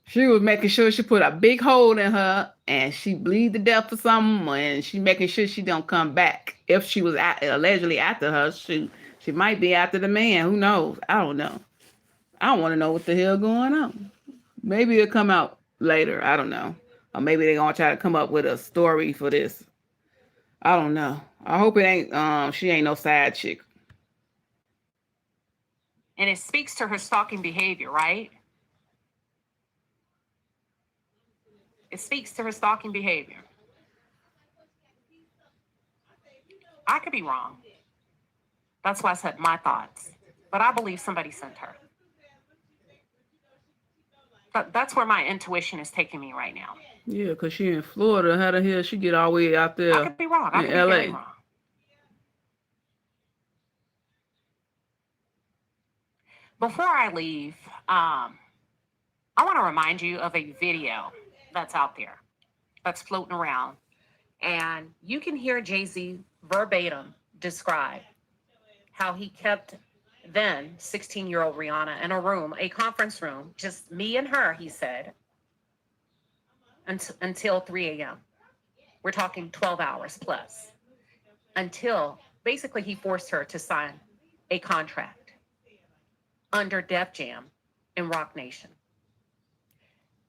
She was making sure she put a big hole in her and she bleed to death or something, and she making sure she don't come back. If she was allegedly after her, she might be after the man. Who knows? I don't know. I don't want to know what the hell going on. Maybe it'll come out later. I don't know. Or maybe they're going to try to come up with a story for this. I don't know. I hope it ain't, she ain't no side chick. And it speaks to her stalking behavior, right? It speaks to her stalking behavior. I could be wrong. That's why I said my thoughts. But I believe somebody sent her. That's where my intuition is taking me right now. Yeah, because she in Florida. How the hell she get all the way out there I could be wrong. I in could be LA? very wrong. Before I leave, I want to remind you of a video that's out there, that's floating around. And you can hear Jay-Z verbatim describe how he kept then 16-year-old Rihanna in a room, a conference room, just me and her, he said, until 3 a.m. We're talking 12 hours plus. Until basically he forced her to sign a contract under Def Jam in Rock Nation.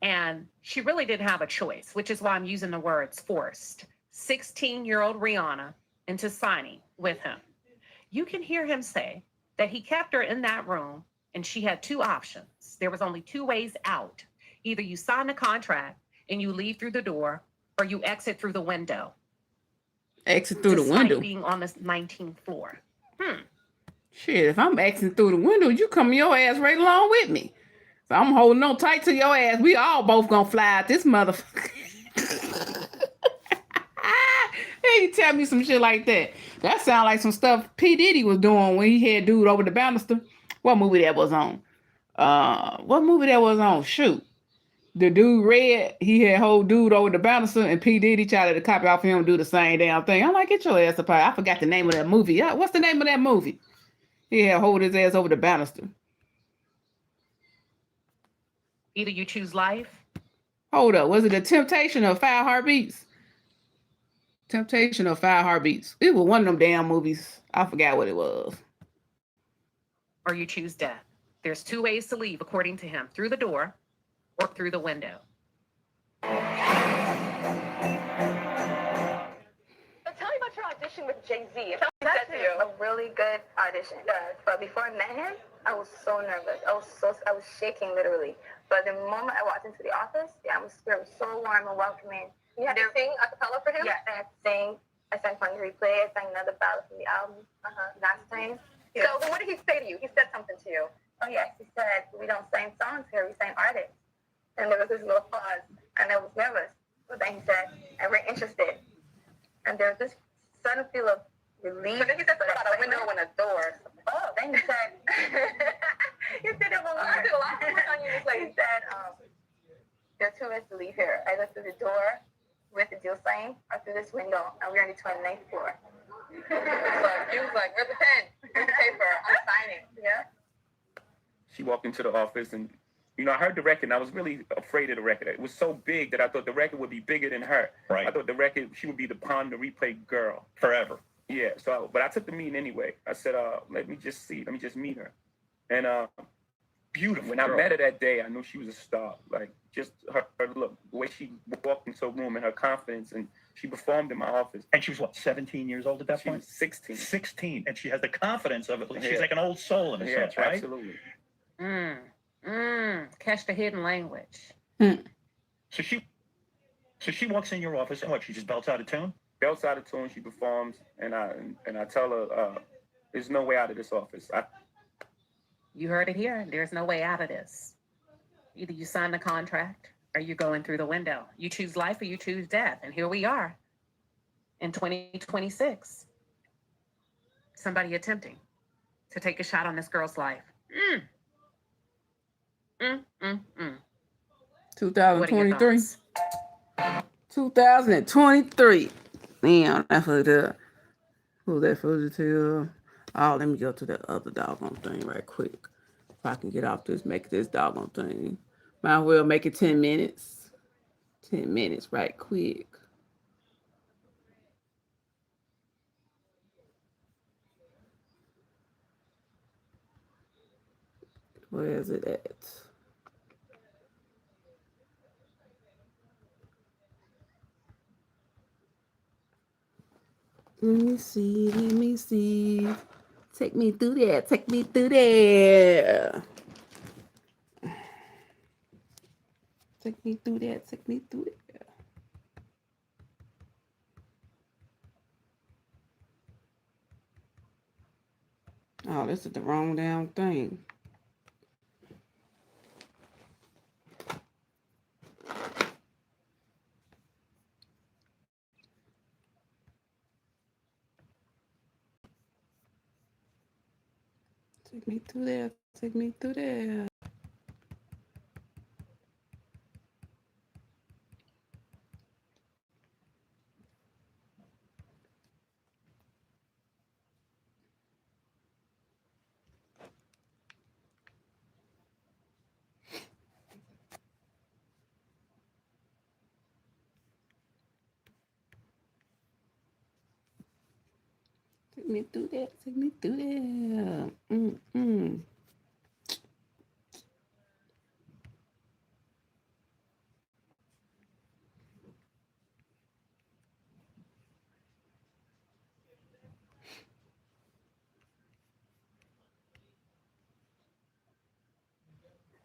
And she really didn't have a choice, which is why I'm using the words forced 16-year-old Rihanna into signing with him. You can hear him say that he kept her in that room and she had two options. There was only two ways out. Either you sign the contract and you leave through the door, or you exit through the window. Exit through the Despite window? being on the 19th floor. Shit, if I'm exiting through the window, you come your ass right along with me. So I'm holding on tight to your ass. We all both gonna fly out this motherfucker. Hey, you tell me some shit like that. That sound like some stuff P. Diddy was doing when he had dude over the banister. What movie that was on? Shoot. The dude Red, he had whole dude over the banister, and P. Diddy tried to copy off him and do the same damn thing. I'm like, get your ass up. I forgot the name of that movie. Yeah, what's the name of that movie? He had hold his ass over the banister. Either you choose life. Hold up. Was it The Temptation of 5 Heartbeats? Temptation of 5 Heartbeats. It was one of them damn movies. I forgot what it was. Or you choose death. There's two ways to leave, according to him, through the door or through the window. So tell me about your audition with Jay-Z. It was actually a really good audition. But before I met him, I was so nervous. I was shaking literally. But the moment I walked into the office, the atmosphere was so warm and welcoming. You had to sing a cappella for him? Yeah, I had to sing. I sang Fun to Replay. I sang another ballad from the album last time. Yeah. So what did he say to you? He said something to you. Oh yes, he said, we don't sing songs here, we sing artists. And there was this little pause, and I was nervous. But then he said, I'm very interested. And there was this sudden feel of relief. But then he said something about a window and a door. Oh, then he said, he said it was I did a lot of work on you. He said, there are two ways to leave here, either through the door with the deal sign or through this window, and we're on the 29th floor. He was like, where's the pen? Where's the paper? I'm signing. Yeah. She walked into the office and, you know, I heard the record and I was really afraid of the record. It was so big that I thought the record would be bigger than her. Right. I thought the record, she would be the Pond to Replay girl. Forever. Yeah. So, but I took the meeting anyway. I said, let me just meet her. And beautiful. When I met her that day, I knew she was a star. Like, just her look, the way she walked into a room and her confidence, and she performed in my office. And she was what, 17 years old at that point? She was 16. 16. And she has the confidence of it. She's Yeah. like an old soul in a sense, right? Absolutely. Catch the hidden language. So she walks in your office and what? She just belts out a tune. Belts out of tune. She performs, and I tell her, "There's no way out of this office." You heard it here. There's no way out of this. Either you sign the contract or you're going through the window. You choose life or you choose death. And here we are in 2026. Somebody attempting to take a shot on this girl's life. 2023. 2023. Damn, that's fucked up. Who's that fugitive? Oh, let me go to the other doggone thing right quick. If I can get off this, make this doggone thing. Might as well make it 10 minutes. 10 minutes right quick. Where is it at? Let me see. Let me see. Take me through there. Take me through there. Take me through there. Take me through there. Oh, this is the wrong damn thing. Take me through there. Take me through there. Take me through there. Take me through there.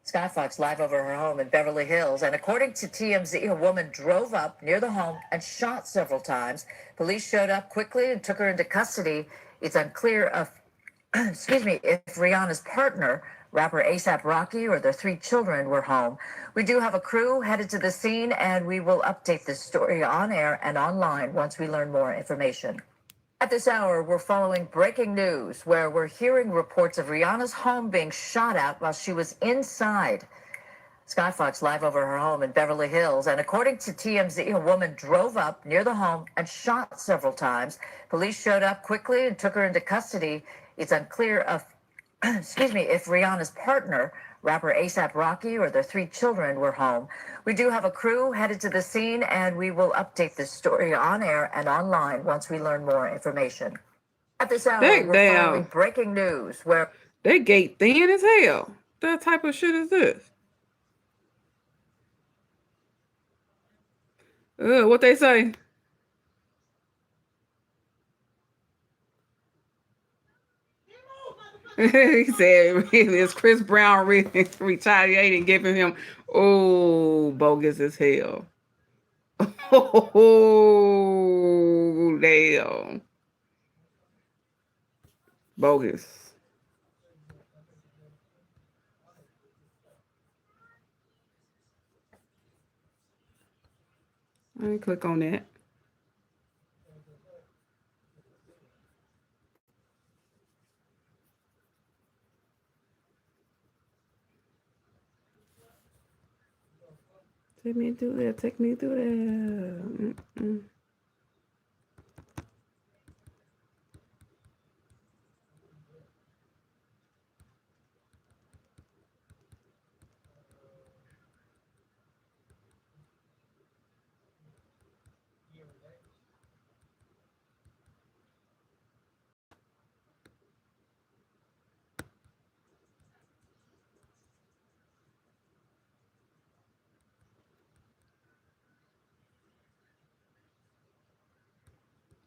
Sky Fox live over her home in Beverly Hills. And according to TMZ, a woman drove up near the home and shot several times. Police showed up quickly and took her into custody. It's unclear if, if Rihanna's partner, rapper A$AP Rocky, or their 3 children were home. We do have a crew headed to the scene, and we will update this story on air and online once we learn more information. At this hour, we're following breaking news where we're hearing reports of Rihanna's home being shot at while she was inside. Sky Fox live over her home in Beverly Hills. And according to TMZ, a woman drove up near the home and shot several times. Police showed up quickly and took her into custody. It's unclear if, if Rihanna's partner, rapper A$AP Rocky, or their 3 children were home. We do have a crew headed to the scene, and we will update this story on air and online once we learn more information. At this hour, we're following breaking news where they gate thin as hell. That type of shit is this? What they say? He said it's Chris Brown retaliating, giving him bogus as hell. Oh damn. Bogus. I didn't click on that. Take me through there. Take me through there.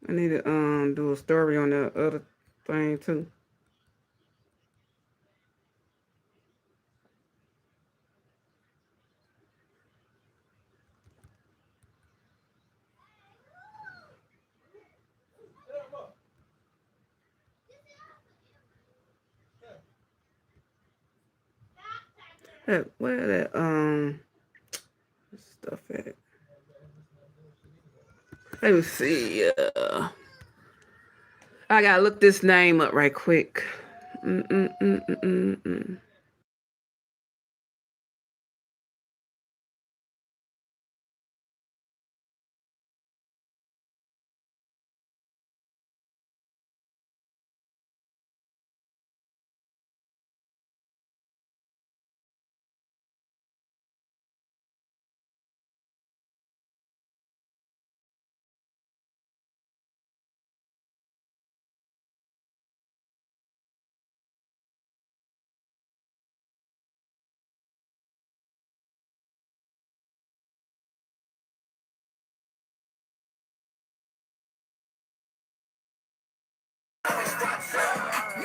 I need to do a story on the other thing too. Where that stuff at? Let me see. I gotta look this name up right quick.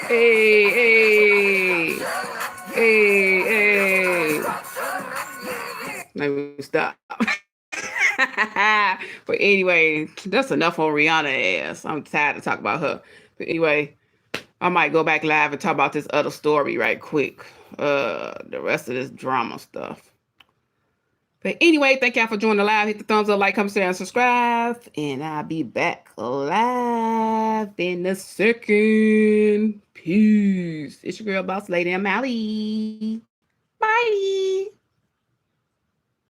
Hey. Let me stop. But anyway, that's enough on Rihanna ass. I'm tired of talking about her. But anyway, I might go back live and talk about this other story right quick. The rest of this drama stuff. But anyway, thank y'all for joining the live. Hit the thumbs up, like, comment, share, and subscribe. And I'll be back live in a second. Peace. It's your girl, Boss Lady. I'm Allie. Bye.